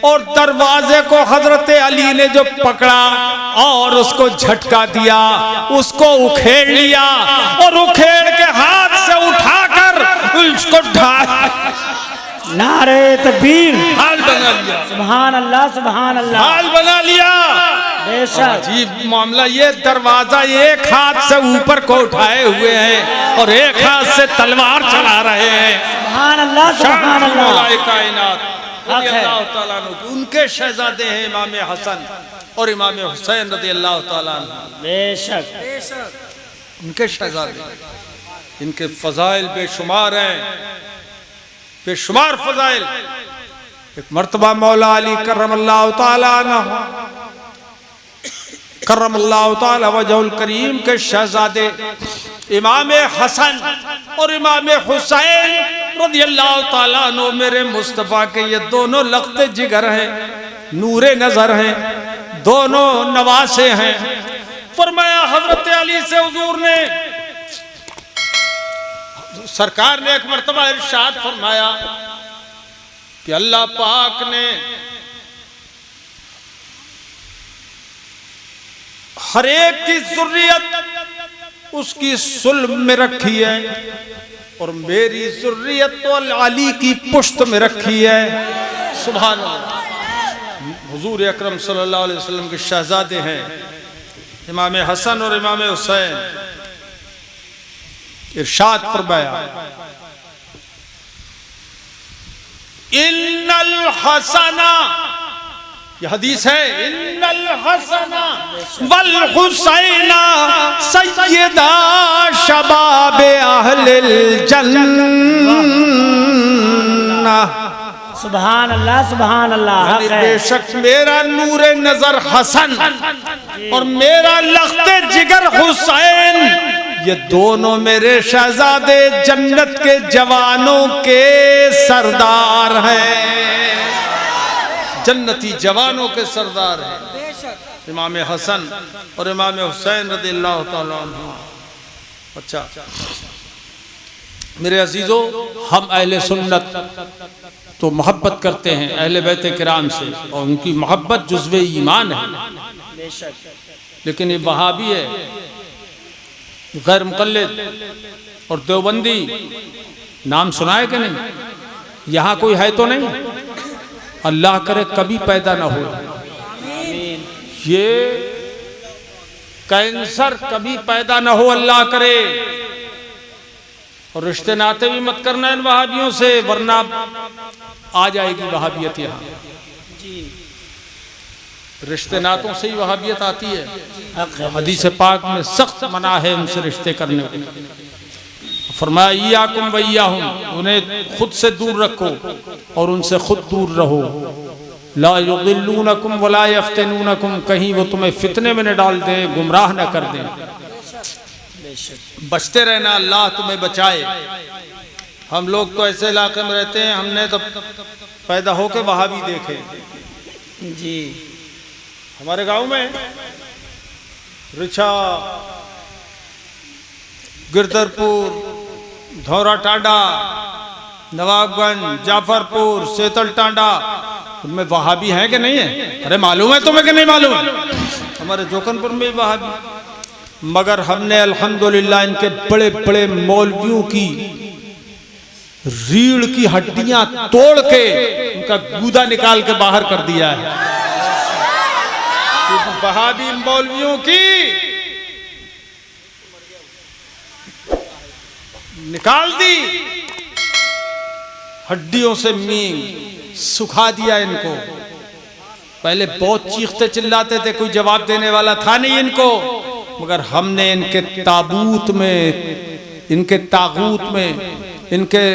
Speaker 1: और दरवाजे को हजरत अली ने जो पकड़ा और उसको झटका दिया, उसको उखेड़ लिया और उखेड़ के हाथ से उठाकर उसको
Speaker 2: नारे तकबीर,
Speaker 1: हाल बना लिया।
Speaker 2: सुभान अल्लाह, सुभान अल्लाह,
Speaker 1: हाल बना लिया।
Speaker 2: बेशक
Speaker 1: अजीब मामला, ये दरवाजा एक हाथ से ऊपर को उठाए हुए हैं और एक हाथ से तलवार चला रहे हैं।
Speaker 2: सुभान अल्लाह, सुभान अल्लाह।
Speaker 1: कायनात अल्लाह ताला अन्हु, उनके शहजादे हैं इमाम हसन और इमाम हुसैन रज़ी अल्लाह ताला अन्हु।
Speaker 2: बेशक
Speaker 1: उनके शहजादे, इनके फजाइल बेशुमार हैं, बेशुमार फजाइल। एक मर्तबा मौला अली करमल्लाहु ताला अन्हु, करमल्लाहु ताला वजहुल करीम के शहजादे इमाम हसन और इमाम हुसैन रज़ियल्लाहु ताला अन्हु, मेरे मुस्तफ़ा के ये दोनों लख्ते जिगर हैं, नूरे नजर हैं, दोनों नवासे हैं। फरमाया हजरत अली से हुजूर ने, सरकार ने एक मर्तबा इरशाद फरमाया कि अल्लाह पाक ने हर एक की ज़ुर्रियत उसकी सुल्ब में रखी है और मेरी ज़ुर्रियत तो अली की पुश्त में रखी है। सुभान अल्लाह। हुजूर अकरम सल्लल्लाहु अलैहि वसल्लम के शहजादे हैं इमाम हसन और इमाम हुसैन। इरशाद फरमाया इन्नल हसना, यह हदीस है, इन्नल हसना वल हुसैना सय्यदा शबाबे अहलिल जन्नह।
Speaker 2: सुभान अल्लाह, सुभान अल्लाह।
Speaker 1: बेशक मेरा नूरे नजर हसन और मेरा लख्ते जिगर हुसैन, ये दोनों मेरे शहजादे जन्नत के जवानों के सरदार हैं, जन्नती जवानों के सरदार हैं इमाम हसन और इमाम हुसैन रज़ियल्लाहु ताला अन्हु। अच्छा मेरे अजीजों, हम अहले सुन्नत तो मोहब्बत करते हैं अहले बैत किराम से और उनकी मोहब्बत जुज़्वे ईमान है, लेकिन ये वहाबी है, गैर मुक़ल्लिद और देवबंदी, नाम सुना है कि नहीं? यहाँ कोई है तो नहीं? अल्लाह करे कभी पैदा ना हो। ये कैंसर कभी पैदा ना हो, अल्लाह करे। और रिश्ते नाते भी मत करना इन वहाबियों से, वरना आ जाएगी वहाबियत यहाँ। रिश्ते नातों से ही वहाबियत आती है। हदीस पाक में सख्त मना है उनसे रिश्ते करने को। फरमाया इय्याकुम व इय्याहुम, उन्हें खुद से दूर रखो और उनसे खुद दूर रहो। ला युदिल्लूनकुम वला यफ्तिनूनकुम, कहीं वो तुम्हें फितने में न डाल दें, गुमराह न कर दें। बचते रहना, अल्लाह तुम्हें बचाए। हम लोग तो ऐसे इलाके में रहते हैं, हमने तो पैदा होके वहां भी देखे
Speaker 2: जी।
Speaker 1: हमारे गांव में रिछा, गिरधरपुर, धौरा टांडा, नवाबगंज, जाफरपुर, सेतल टांडा, उनमें वहाबी हैं कि नहीं है? अरे मालूम है तुम्हें कि नहीं मालूम? हमारे जोकनपुर में वहाबी। मगर हमने अल्हम्दुलिल्लाह इनके बड़े बड़े मौलवियों की रीढ़ की हड्डियां तोड़ के उनका गूदा निकाल के बाहर कर दिया है। वहाबी मौलवियों की निकाल दी, हड्डियों से मींग सुखा दिया इनको। पहले बहुत चीखते चिल्लाते थे, कोई जवाब देने वाला था नहीं इनको, मगर हमने इनके ताबूत में, इनके तागूत में, इनके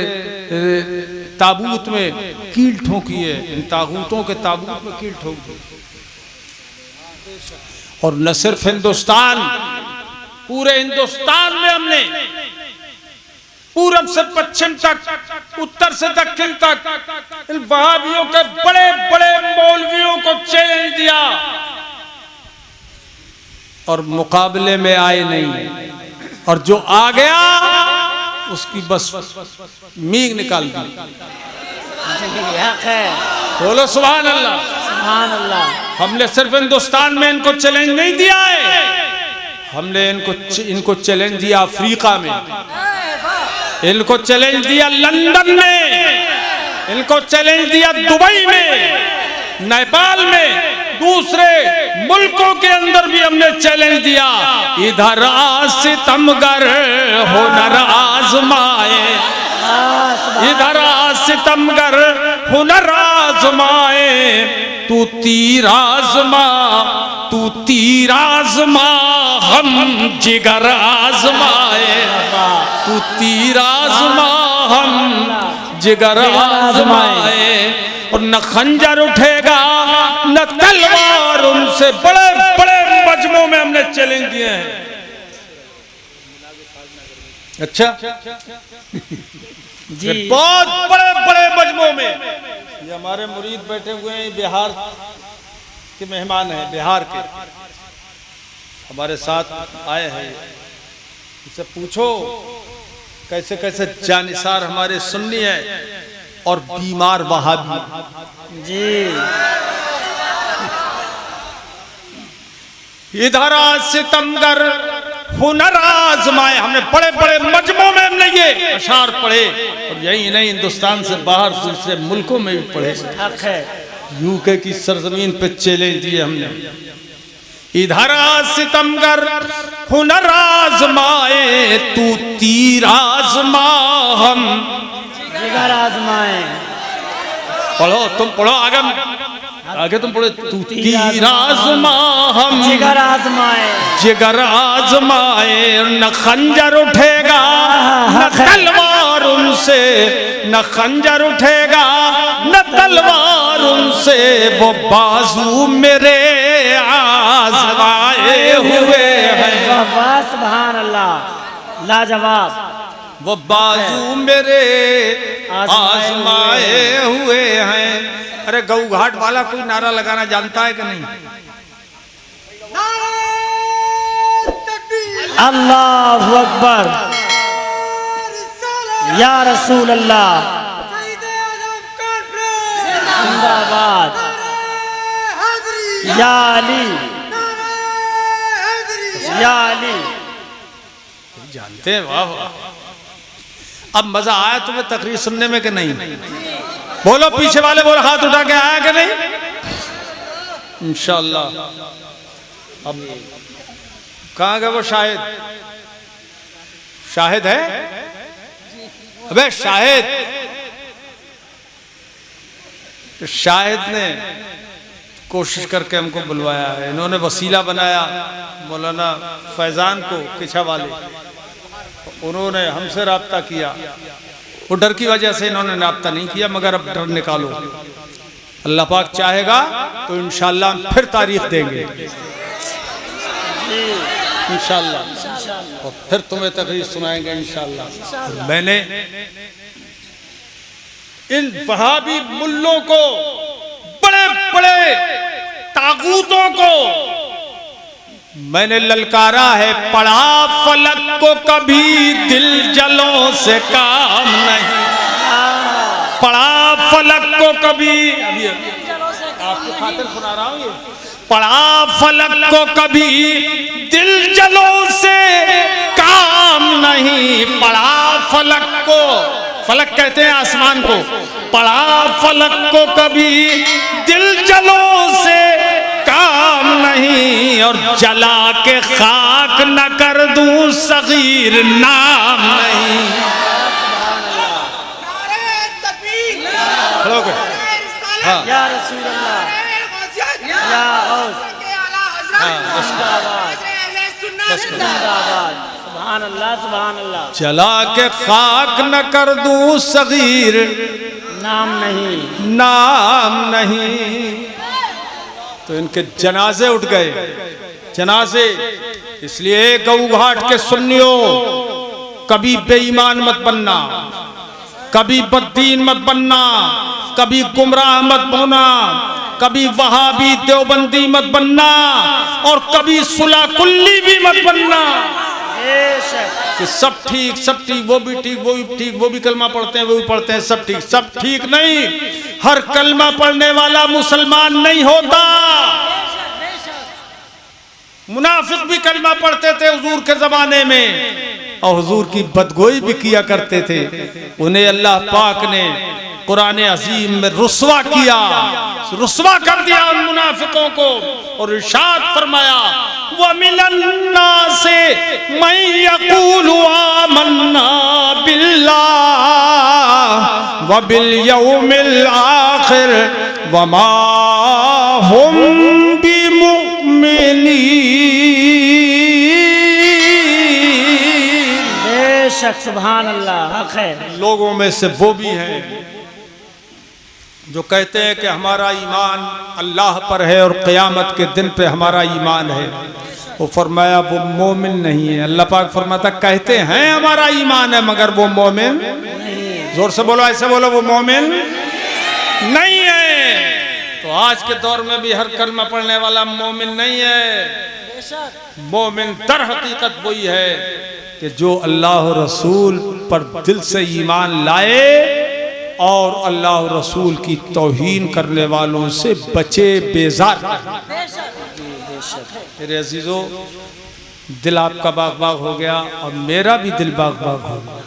Speaker 1: ताबूत में कील ठोकी है। इन तागूतों के ताबूत में कील ठोक दी। और न सिर्फ हिंदुस्तान, पूरे हिंदुस्तान में हमने पूरब से पश्चिम तक, उत्तर से दक्षिण तक इन वहाबियों के बड़े बड़े मौलवियों को चैलेंज दिया और मुकाबले में आए नहीं। और जो आ गया उसकी बस मींग निकाल दी। बोलो सुभान अल्लाह,
Speaker 2: सुभान अल्लाह।
Speaker 1: हमने सिर्फ हिंदुस्तान में इनको चैलेंज नहीं दिया है, हमने इनको चैलेंज दिया अफ्रीका में, इनको चैलेंज दिया लंदन में, इनको चैलेंज दिया दुबई में, नेपाल में, दूसरे मुल्कों के अंदर भी हमने चैलेंज दिया। इधर सितमगर हुनर आजमाए, इधर सितमगर हुनर आजमाए, तू तीर आजमा, तू तीर आजमा, हम जिगर आजमाए, तू तीर आजमा, हम जिगर आजमाए। और न खंजर उठेगा न तलवार उनसे। बड़े बड़े मजमों में हमने चैलेंज दिए हैं। अच्छा
Speaker 2: जी,
Speaker 1: बहुत बड़े बड़े मजमों में। ये हमारे मुरीद बैठे हुए हैं, बिहार के मेहमान हैं, बिहार के हमारे साथ आए हैं। इनसे पूछो कैसे कैसे जानिसार हमारे सुन्नी है और बीमार वहाबी।
Speaker 2: जी,
Speaker 1: इधर सितमगर हुनर आजमाए। हमने बड़े बड़े मजमों में हमने ये अशार पढ़े, और यही नहीं हिंदुस्तान से बाहर दूसरे मुल्कों में भी पढ़े।
Speaker 2: हक है।
Speaker 1: यूके की सरजमीन पे चैलेंज दिए हमने। इधर सितमगर हुनर आजमाए, तू तीर आजमा, हम
Speaker 2: जिगर आजमाए।
Speaker 1: पढ़ो, तुम पढ़ो आगे, आगे तुम पढ़ो। तू तीर आजमा, हम
Speaker 2: जिगर आजमाए,
Speaker 1: जिगर आजमाए। न खंजर उठेगा न तलवार उनसे, न खंजर उठेगा न तलवार उनसे, वो बाजू मेरे आजमाए हुए हैं।
Speaker 2: वाह, सुभान अल्लाह, लाजवाब।
Speaker 1: वो बाजू मेरे आजमाए हुए हैं। अरे गऊ घाट वाला कोई नारा लगाना जानता है कि नहीं?
Speaker 2: अल्लाहु अकबर, या रसूल अल्लाह, जिंदाबाद, या अली, या अली।
Speaker 1: जानते हैं, वाह वाह। अब मजा आया तुम्हें तकरीर सुनने में कि नहीं? बोलो पीछे वाले, बोलो हाथ उठा के आया कि नहीं? इंशाअल्लाह। अब कहाँ गए वो शाहिद? शाहिद है? अबे शाहिद, शाहिद ने कोशिश करके हमको बुलवाया है। इन्होंने वसीला बनाया मौलाना फैजान को, किछा वाले, उन्होंने हमसे राब्ता किया। वो डर की वजह से इन्होंने राब्ता नहीं किया, मगर अब डर निकालो। अल्लाह पाक चाहेगा तो इंशाअल्लाह फिर तारीख देंगे, इंशाअल्लाह, और फिर तुम्हें तकरीर सुनाएंगे इंशाअल्लाह। मैंने इन वहाबी मुल्लों को, बड़े बड़े तागूतों को मैंने ललकारा है। पढ़ा फलक को कभी दिल जलों से काम नहीं, पढ़ा फलक को कभी, अभी आपको खातिर सुना रहा हूं ये, पढ़ा फलक को कभी दिल जलों से काम नहीं, पढ़ा फलक को, फलक कहते हैं आसमान को, पढ़ा फलक को कभी दिल जलों से काम नहीं, और जला के खाक न कर दूं सगीर नाम नहीं। हाँ।
Speaker 2: या रसूल अल्लाह, या गौस, जिंदाबाद, सुभान अल्लाह, सुभान अल्लाह।
Speaker 1: जला के खाक न कर दूं सगीर
Speaker 2: नाम नहीं,
Speaker 1: नाम नहीं। तो इनके जनाजे उठ गए, जनाजे। इसलिए गऊ घाट के सुन्नियों, कभी बेईमान मत बनना, कभी बद्दीन मत बनना, कभी गुमराह मत होना, कभी वहाबी देवबंदी मत बनना, और कभी सुला कुल्ली भी मत बनना कि सब ठीक सब ठीक, वो भी ठीक वो भी ठीक, वो भी कलमा पढ़ते हैं वो भी पढ़ते हैं, सब ठीक नहीं। हर कलमा पढ़ने वाला मुसलमान नहीं होता। मुनाफिक भी कलमा पढ़ते थे हुजूर के जमाने में, और हुजूर की बदगोई भी किया करते थे। उन्हें अल्लाह पाक ने कुरान अजीम में रुस्वा किया, रुस्वा कर दिया उन मुनाफिकों को, और इरशाद फरमाया वमिनन्ना से मैं यक़ूलु आमन्ना बिल्लाह व बिल यौमिल आखिर व मा हुम बिमुमिनीन।
Speaker 2: बेशक, सुभान अल्लाह। खैर,
Speaker 1: लोगों में से वो भी हैं जो कहते हैं कि हमारा ईमान अल्लाह पर है और क़यामत के दिन पे हमारा ईमान है। वो फरमाया वो मोमिन नहीं है। अल्लाह पाक फरमाता कहते हैं हमारा ईमान है मगर वो मोमिन नहीं। जोर से बोलो, ऐसे बोलो, वो मोमिन नहीं है। तो आज के दौर में भी हर कलमा पढ़ने वाला मोमिन नहीं है। मोमिन दर हकीकत वही है कि जो अल्लाह रसूल पर दिल से ईमान लाए और अल्लाह रसूल की तौहीन करने वालों से बचे, बेजार। मेरे अजीजों, दिल आपका बाग बाग हो गया और मेरा भी दिल बाग बाग हो गया।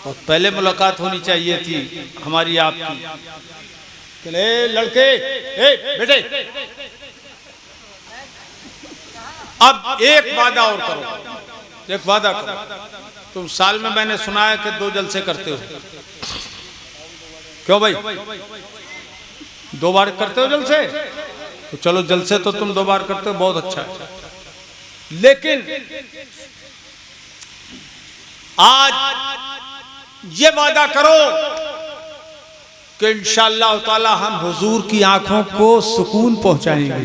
Speaker 1: और पहले मुलाकात होनी चाहिए थी हमारी आपकी। लड़के, बेटे, अब एक वादा और करो, एक वादा करो। तुम साल में, मैंने सुना है कि 2 जलसे करते हो, क्यों भाई? 2 बार करते हो जलसे? तो चलो, जलसे तो तुम 2 बार करते हो, बहुत अच्छा है। लेकिन आज ये वादा करो कि इंशाअल्लाह ताला हम हुजूर की आंखों को सुकून पहुंचाएंगे।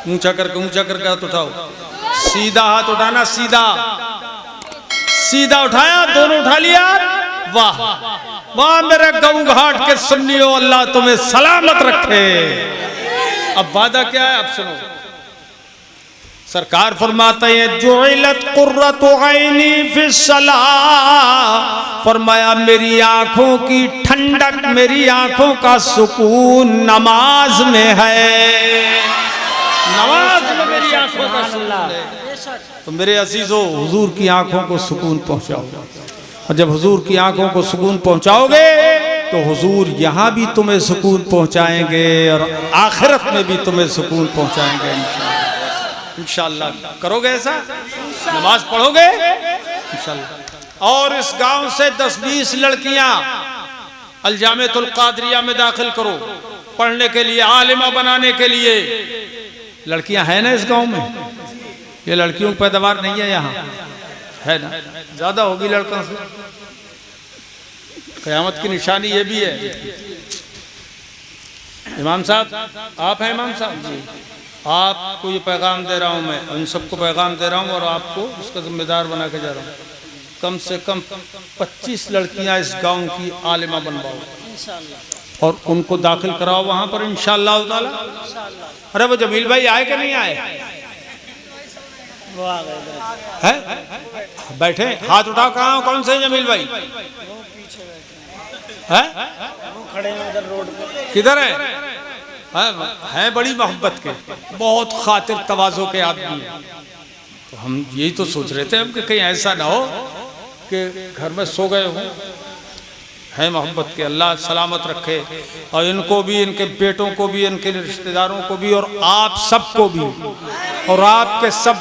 Speaker 1: ऊंचा करके हाथ उठाओ, सीधा हाथ उठाना, सीधा सीधा उठाया, दोनों उठा लिया। वाह वाह मेरे गऊ घाट के सुन्नियों, अल्लाह तुम्हें सलामत रखे। अब वादा क्या है, अब सुनो। सरकार फरमाते हैं जुइलत कुर्रतु ऐनी फिस्सलाह, फरमाया मेरी आंखों की ठंडक, मेरी आंखों का सुकून नमाज में है। नमाज में मेरी आंखों का सुकून है। तो मेरे अजीजों, हुजूर की आंखों को सुकून पहुंचाओ, और जब हुजूर की आंखों को सुकून पहुंचाओगे तो हुजूर यहाँ भी तुम्हें सुकून पहुंचाएंगे और आखिरत में भी तुम्हें सुकून पहुंचाएंगे इंशाअल्लाह। करोगे ऐसा? नमाज पढ़ोगे इंशाअल्लाह। और इस गांव से 10-20 लड़कियां अलजामेतुल कादरिया में दाखिल करो, पढ़ने के लिए, आलिमा बनाने के लिए। लड़कियां हैं ना इस गांव में? ये लड़कियों की पैदावार नहीं है यहाँ, है ना? ज्यादा होगी लड़कों से। क़यामत की निशानी ये भी है। इमाम साहब, आप हैं इमाम साहब जी? आपको ये पैगाम दे रहा हूँ, मैं उन सबको पैगाम दे रहा हूँ और आपको उसका जिम्मेदार बना के जा रहा हूँ। कम से कम 25 लड़कियाँ इस गांव की आलिमा बनवाओ और उनको दाखिल कराओ वहाँ पर इंशाअल्लाह ताला। अरे वो जमील भाई आए कि नहीं आए?
Speaker 2: वो आ गए
Speaker 1: हैं? बैठे हाथ उठाओ। कहाँ हो? कौन से जमील भाई? हैं?
Speaker 2: वो खड़े हैं उधर रोड पे।
Speaker 1: किधर है? हैं बड़ी मोहब्बत के, बहुत खातिर तवाज़ो के आदमी। तो हम यही तो सोच रहे थे कि कहीं ऐसा ना हो कि घर में सो गए हों। हैं मोहब्बत के, अल्लाह सलामत रखे और इनको भी, इनके बेटों को भी, इनके रिश्तेदारों को भी और आप सबको भी और आपके सब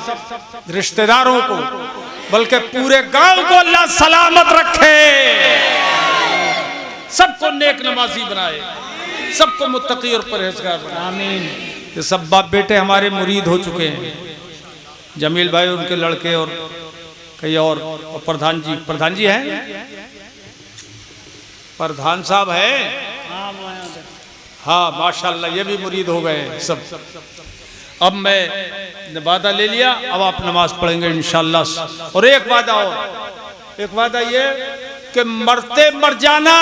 Speaker 1: रिश्तेदारों को, बल्कि पूरे गांव को अल्लाह सलामत रखे, सबको नेक नमाजी बनाए, सबको मुत्तकी और परहेजगार बनाए।
Speaker 2: आमीन।
Speaker 1: ये सब बाप बेटे हमारे मुरीद हो चुके हैं, जमील भाई, उनके लड़के और कई और प्रधान जी हैं, प्रधान साहब है।
Speaker 2: हाँ वो हैं उधर।
Speaker 1: हाँ माशाल्लाह, ये भी मुरीद हो गए सब। अब मैं वादा ले लिया, अब आप नमाज पढ़ेंगे इंशाअल्लाह। और एक वादा ये कि मरते मर जाना,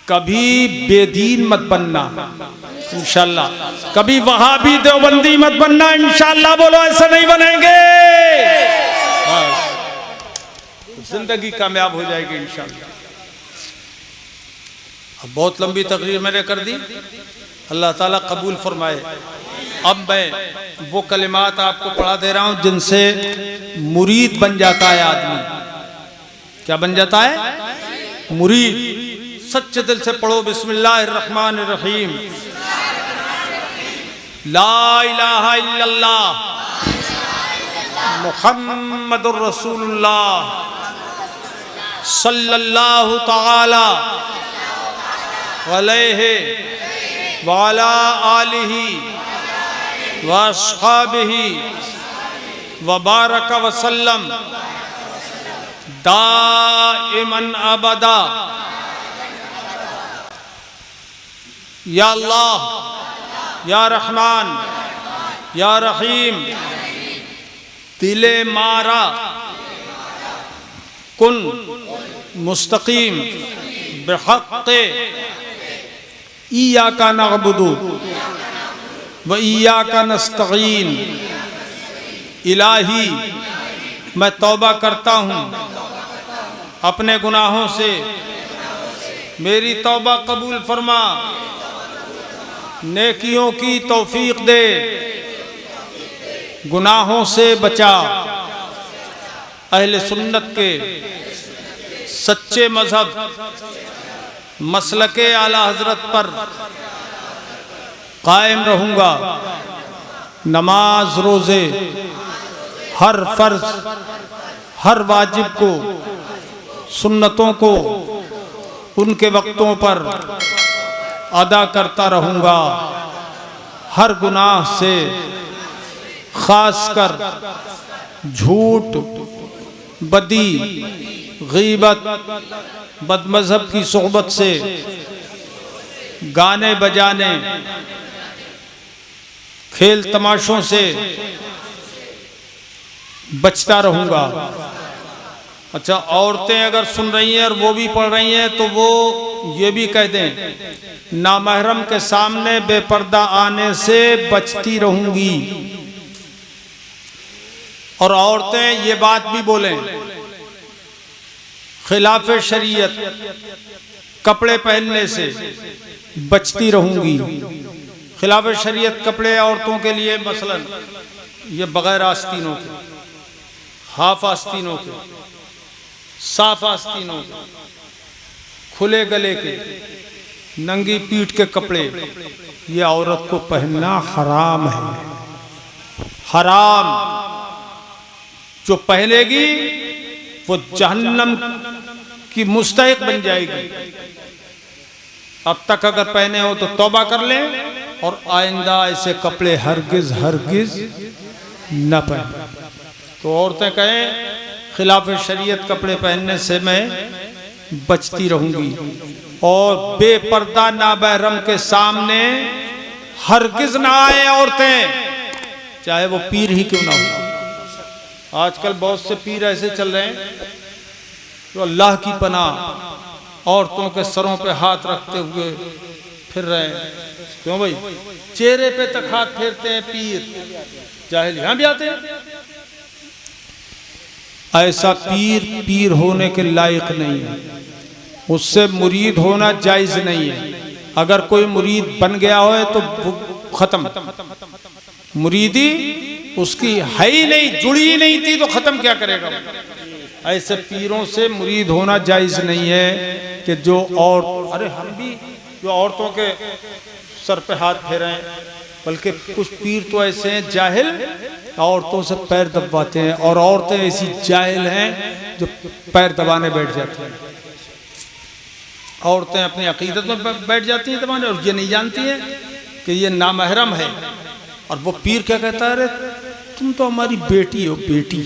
Speaker 1: कभी बेदीन मत बनना इंशाअल्लाह, कभी वहाबी देवबंदी मत बनना इंशाअल्लाह। बोलो ऐसा नहीं बनेंगे, जिंदगी कामयाब हो जाएगी इंशाअल्लाह। अब बहुत लंबी तकरीर मैंने कर दी, अल्लाह ताला कबूल फरमाए। अब मैं वो कलिमात आपको पढ़ा दे रहा हूँ जिनसे मुरीद बन जाता है आदमी। क्या बन जाता है? मुरीद। सच्चे दिल से पढ़ो, बिस्मिल्लाहिर्रहमानिर्रहीम। ला इलाहा इल्लल्लाह मुहम्मदुर रसूलुल्लाह सल्लल्लाहु तआला अलैहि वाला आलिही व अस्हाबिही व बारक वसल्लम दाइमन अबदा। या अल्लाह या रहमान या रहीम, दिले मारा कुन मुस्तकीम बिहक़्क़े इय्याका नअबुदु व इय्याका नस्तईन। इलाही, मैं तौबा करता हूँ अपने गुनाहों से, मेरी तौबा कबूल फरमा, नेकियों की तौफीक दे, गुनाहों से बचा। अहले सुन्नत के सच्चे मजहब मसलके आला हजरत पर कायम रहूँगा। नमाज रोज़े, हर फर्ज हर वाजिब को, सुन्नतों को उनके वक्तों पर अदा करता रहूँगा। हर गुनाह से, खासकर झूठ, बदी, गीबत, बदमज़हब की सोहबत से, गाने बजाने, खेल तमाशों से बचता रहूँगा। अच्छा, औरतें अगर सुन रही हैं और वो भी पढ़ रही हैं तो वो ये भी कह दें, नामहरम के सामने बेपर्दा आने से बचती रहूँगी। और औरतें ये बात भी बोलें, खिलाफ शरीयत कपड़े पहनने से बचती रहूँगी। खिलाफ शरीयत कपड़े औरतों के लिए मसलन ये बगैर आस्तीनों के, हाफ आस्तीनों के, साफ आस्तीनों के, खुले गले के, नंगी पीठ के कपड़े, ये औरत को पहनना हराम है। हराम। जो पहनेगी वो जहन्नम की मुस्तहिक बन जाएगी। अब तक अगर पहने हो तो तौबा कर लें और आइंदा ऐसे कपड़े हरगिज हरगिज न पहने। तो औरतें कहें खिलाफ शरीयत कपड़े पहनने से मैं बचती रहूंगी और बेपर्दा नाबहरम के सामने हरगिज ना आए औरतें, चाहे वो पीर ही क्यों ना हो। आजकल बहुत से पीर ऐसे चल रहे हैं जो अल्लाह की पनाह औरतों के सरों पे हाथ रखते हुए फिर रहे हैं। क्यों भाई? चेहरे पे तक हाथ फेरते हैं पीर, जाहिल यहां भी आते हैं। ऐसा पीर पीर होने के लायक नहीं है, उससे मुरीद होना जायज नहीं है। अगर कोई मुरीद बन गया हो तो खत्म, मुरीदी उसकी है ही नहीं, जुड़ी ही नहीं थी तो खत्म क्या करेगा। ऐसे पीरों से मुरीद होना जायज नहीं है कि जो और, अरे हम भी जो औरतों के सर पे हाथ फेरे, बल्कि कुछ पीर तो ऐसे हैं जाहिल, औरतों से पैर दबाते हैं, और औरतें ऐसी जाहिल हैं जो पैर दबाने बैठ जाती हैं। औरतें अपनी अकीदत में बैठ जाती हैं दबाने, और ये नहीं जानती हैं कि ये नामहरम है। और वो पीर क्या कहता है, अरे तुम तो हमारी बेटी हो, बेटी।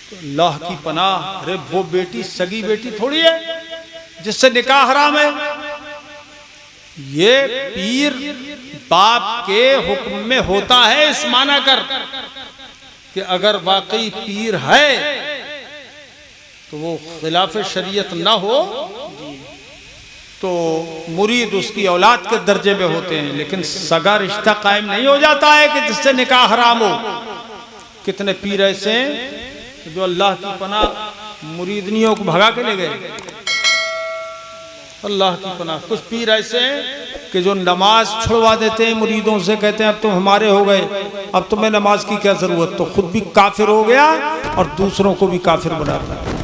Speaker 1: तो अल्लाह की पनाह, अरे वो बेटी सगी बेटी थोड़ी है जिससे निकाह हराम है। ये पीर बाप के हुक्म में होता है, इस माना कर कि अगर वाकई पीर है तो वो खिलाफ शरीयत ना हो तो मुरीद उसकी औलाद के दर्जे में होते हैं, लेकिन सगा रिश्ता कायम नहीं हो जाता है कि जिससे निकाह हराम हो। कितने पीर ऐसे हैं जो अल्लाह की पनाह मुरीदनियों को भगा के ले गए, अल्लाह की पनाह। कुछ पीर ऐसे हैं कि जो नमाज छुड़वा देते हैं मुरीदों से, कहते हैं अब तुम हमारे हो गए, अब तुम्हें नमाज की क्या जरूरत। तो खुद भी काफिर हो गया और दूसरों को भी काफिर बनाता है।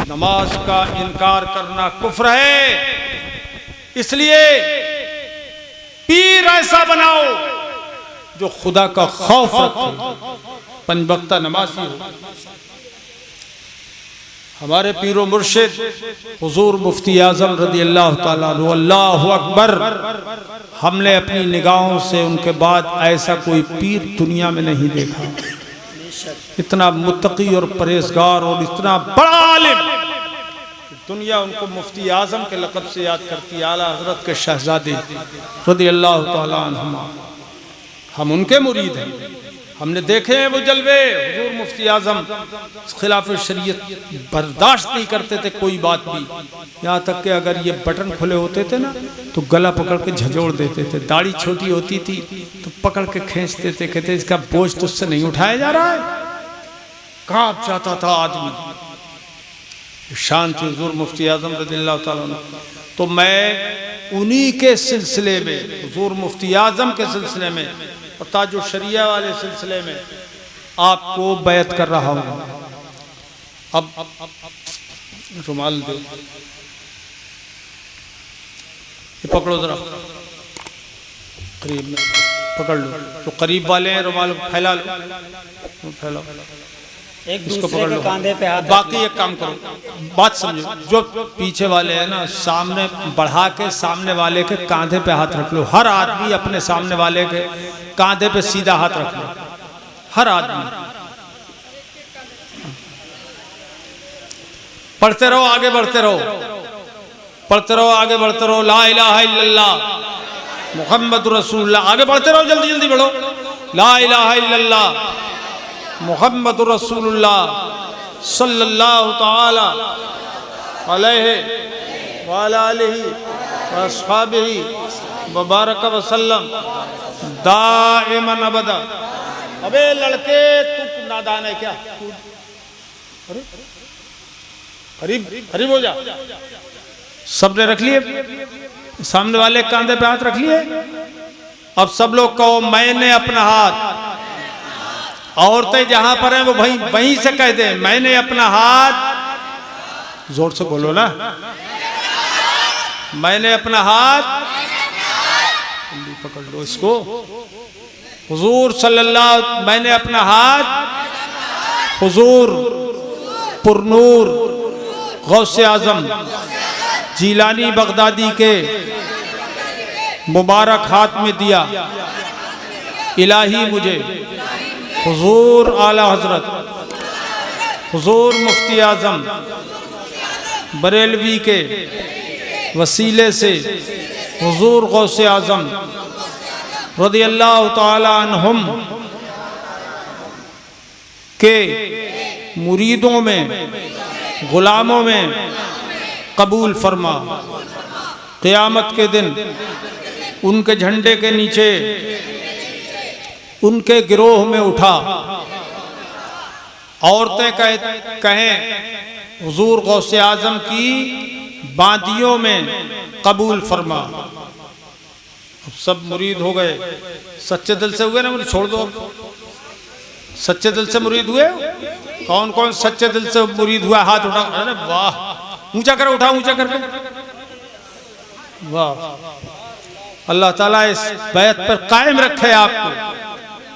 Speaker 1: नमाज का इनकार करना कुफ्र है। इसलिए पीर ऐसा बनाओ जो खुदा का खौफ रखे, पंचवक्ता नमाजी हो। हमारे पीरो मुर्शिद हुजूर मुफ्ती आजम रदी अल्लाह ताला अन्हु, अल्लाहु अकबर, हमने अपनी निगाहों से उनके बाद ऐसा कोई पीर दुनिया में नहीं देखा। इतना मुत्तकी और परहेजगार और इतना बड़ा आलिम, दुनिया उनको मुफ्ती आजम के लक़ब से याद करती है, आला हजरत के शहजादे रदी अल्लाह ताला अन्हुमा। हम उनके मुरीद हैं, हमने देखे हैं वो जलवे। हुजूर मुफ्ती आजम खिलाफ शरीयत बर्दाश्त नहीं करते थे कोई बात भी, यहाँ तक कि अगर ये बटन खुले होते थे ना तो गला पकड़ के झंझोड़ देते थे। दाढ़ी छोटी होती थी तो पकड़ के खींचते थे, कहते इसका बोझ तुझसे नहीं उठाया जा रहा है। कांप जाता था आदमी। शांति हुजूर मुफ्ती आजम रज़ियल्लाहु ताला अन्हु। तो मैं उन्हीं के सिलसिले में, हुजूर मुफ्ती आजम के सिलसिले में और ताजो शरिया वाले सिलसिले में आपको बैत कर रहा हूँ। अब रुमाल दो, ये पकड़ो जरा, करीब में पकड़ लो, जो करीब वाले हैं रुमाल फैला लो, फैलाओ,
Speaker 2: एक दूसरे के कांधे पे हाथ।
Speaker 1: बाकी एक काम करो, बात समझो, जो पीछे वाले हैं ना सामने बढ़ा के सामने वाले के कांधे पे हाथ रख लो। हर आदमी अपने सामने वाले के कांधे पे सीधा हाथ रख लो, हर आदमी। पढ़ते रहो, आगे बढ़ते रहो, पढ़ते रहो, आगे बढ़ते रहो। ला इलाहा इल्लल्लाह मुहम्मद रसूलुल्लाह। आगे बढ़ते रहो, जल्दी जल्दी बढ़ो। ला इलाहा इल्लल्लाह मुहम्मद रसूलुल्लाह सल्लल्लाहु ताला अलैहि व आलिहि व अस्हाबिहि व बारक व सल्लम दाइमन अबदा। अबे लड़के तू नादान है क्या? अरे करीब करीब हो जा। सबने रख लिए, सामने वाले कांधे पे हाथ रख लिए। अब सब लोग कहो मैंने अपना हाथ। औरतें जहां पर हैं वो वहीं से कह दें मैंने अपना हाथ। जोर से बोलो ना, मैंने अपना हाथ। पकड़ लो इसको। हुजूर सल्लल्लाहु, मैंने अपना हाथ हुजूर पुरनूर गौसे आजम जीलानी बगदादी के मुबारक हाथ में दिया। इलाही मुझे हुजूर आला हजरत हुजूर मुफ्ती आजम बरेलवी के वसीले से हुजूर गौसे आज़म रज़ियल्लाहु ताला अन्हुम के मुरीदों में, गुलामों में कबूल फरमा। क़यामत के दिन उनके झंडे के नीचे उनके गिरोह में उठा। औरतें कहें हुजूर गौसे आज़म की बादियों में कबूल फरमा। सब मुरीद हो गए, सच्चे दिल से हुए ना, मुझे छोड़ दो। सच्चे दिल से मुरीद हुए? कौन कौन सच्चे दिल से मुरीद हुआ? हाथ उठा। अरे वाह, ऊंचा करो, उठा ऊंचा करके। वाह, अल्लाह ताला इस बैत पर कायम रखे आपको।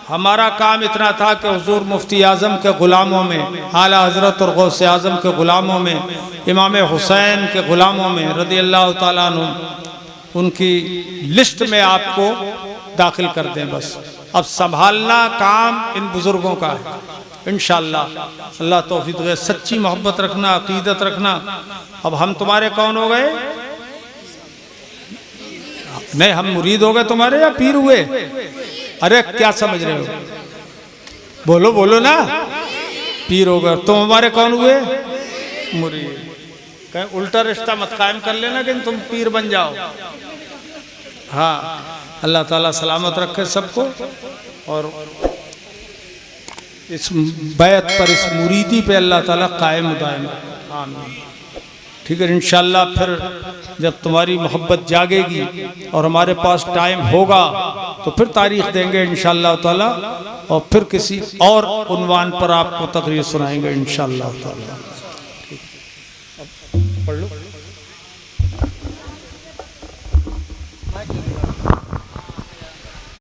Speaker 1: हमारा काम इतना था कि हुजूर मुफ्ती आज़म के ग़ुलामों में, आला हज़रत और गौसे आज़म के ग़ुलामों में, इमाम हुसैन के ग़ुलामों में रज़ियल्लाहु ताला अन्हु, उनकी लिस्ट में आपको दाखिल कर दें। बस अब संभालना काम इन बुज़ुर्गों का है। इंशाअल्लाह अल्लाह तौफीक दे। सच्ची मोहब्बत रखना, अक़ीदत रखना। अब हम तुम्हारे कौन हो गए? नहीं, हम मुरीद हो गए तुम्हारे या पीर हुए? अरे क्या समझ रहे हो? बोलो बोलो ना। पीर हो गए। तुम हमारे कौन हुए? मुरीद। कहीं उल्टा रिश्ता मत कायम कर लेना कि तुम पीर बन जाओ। हाँ, अल्लाह ताला सलामत रखे सबको। और इस बैत पर, इस मुरीदी पे अल्लाह ताला कायम दायम। आमीन। ठीक है, इंशाअल्लाह फिर जब तुम्हारी मोहब्बत जागेगी और हमारे पास टाइम होगा तो फिर तारीख देंगे इंशाअल्लाह ताला, और फिर किसी और उन्वान पर आपको तकरीर सुनाएंगे इंशाअल्लाह ताला।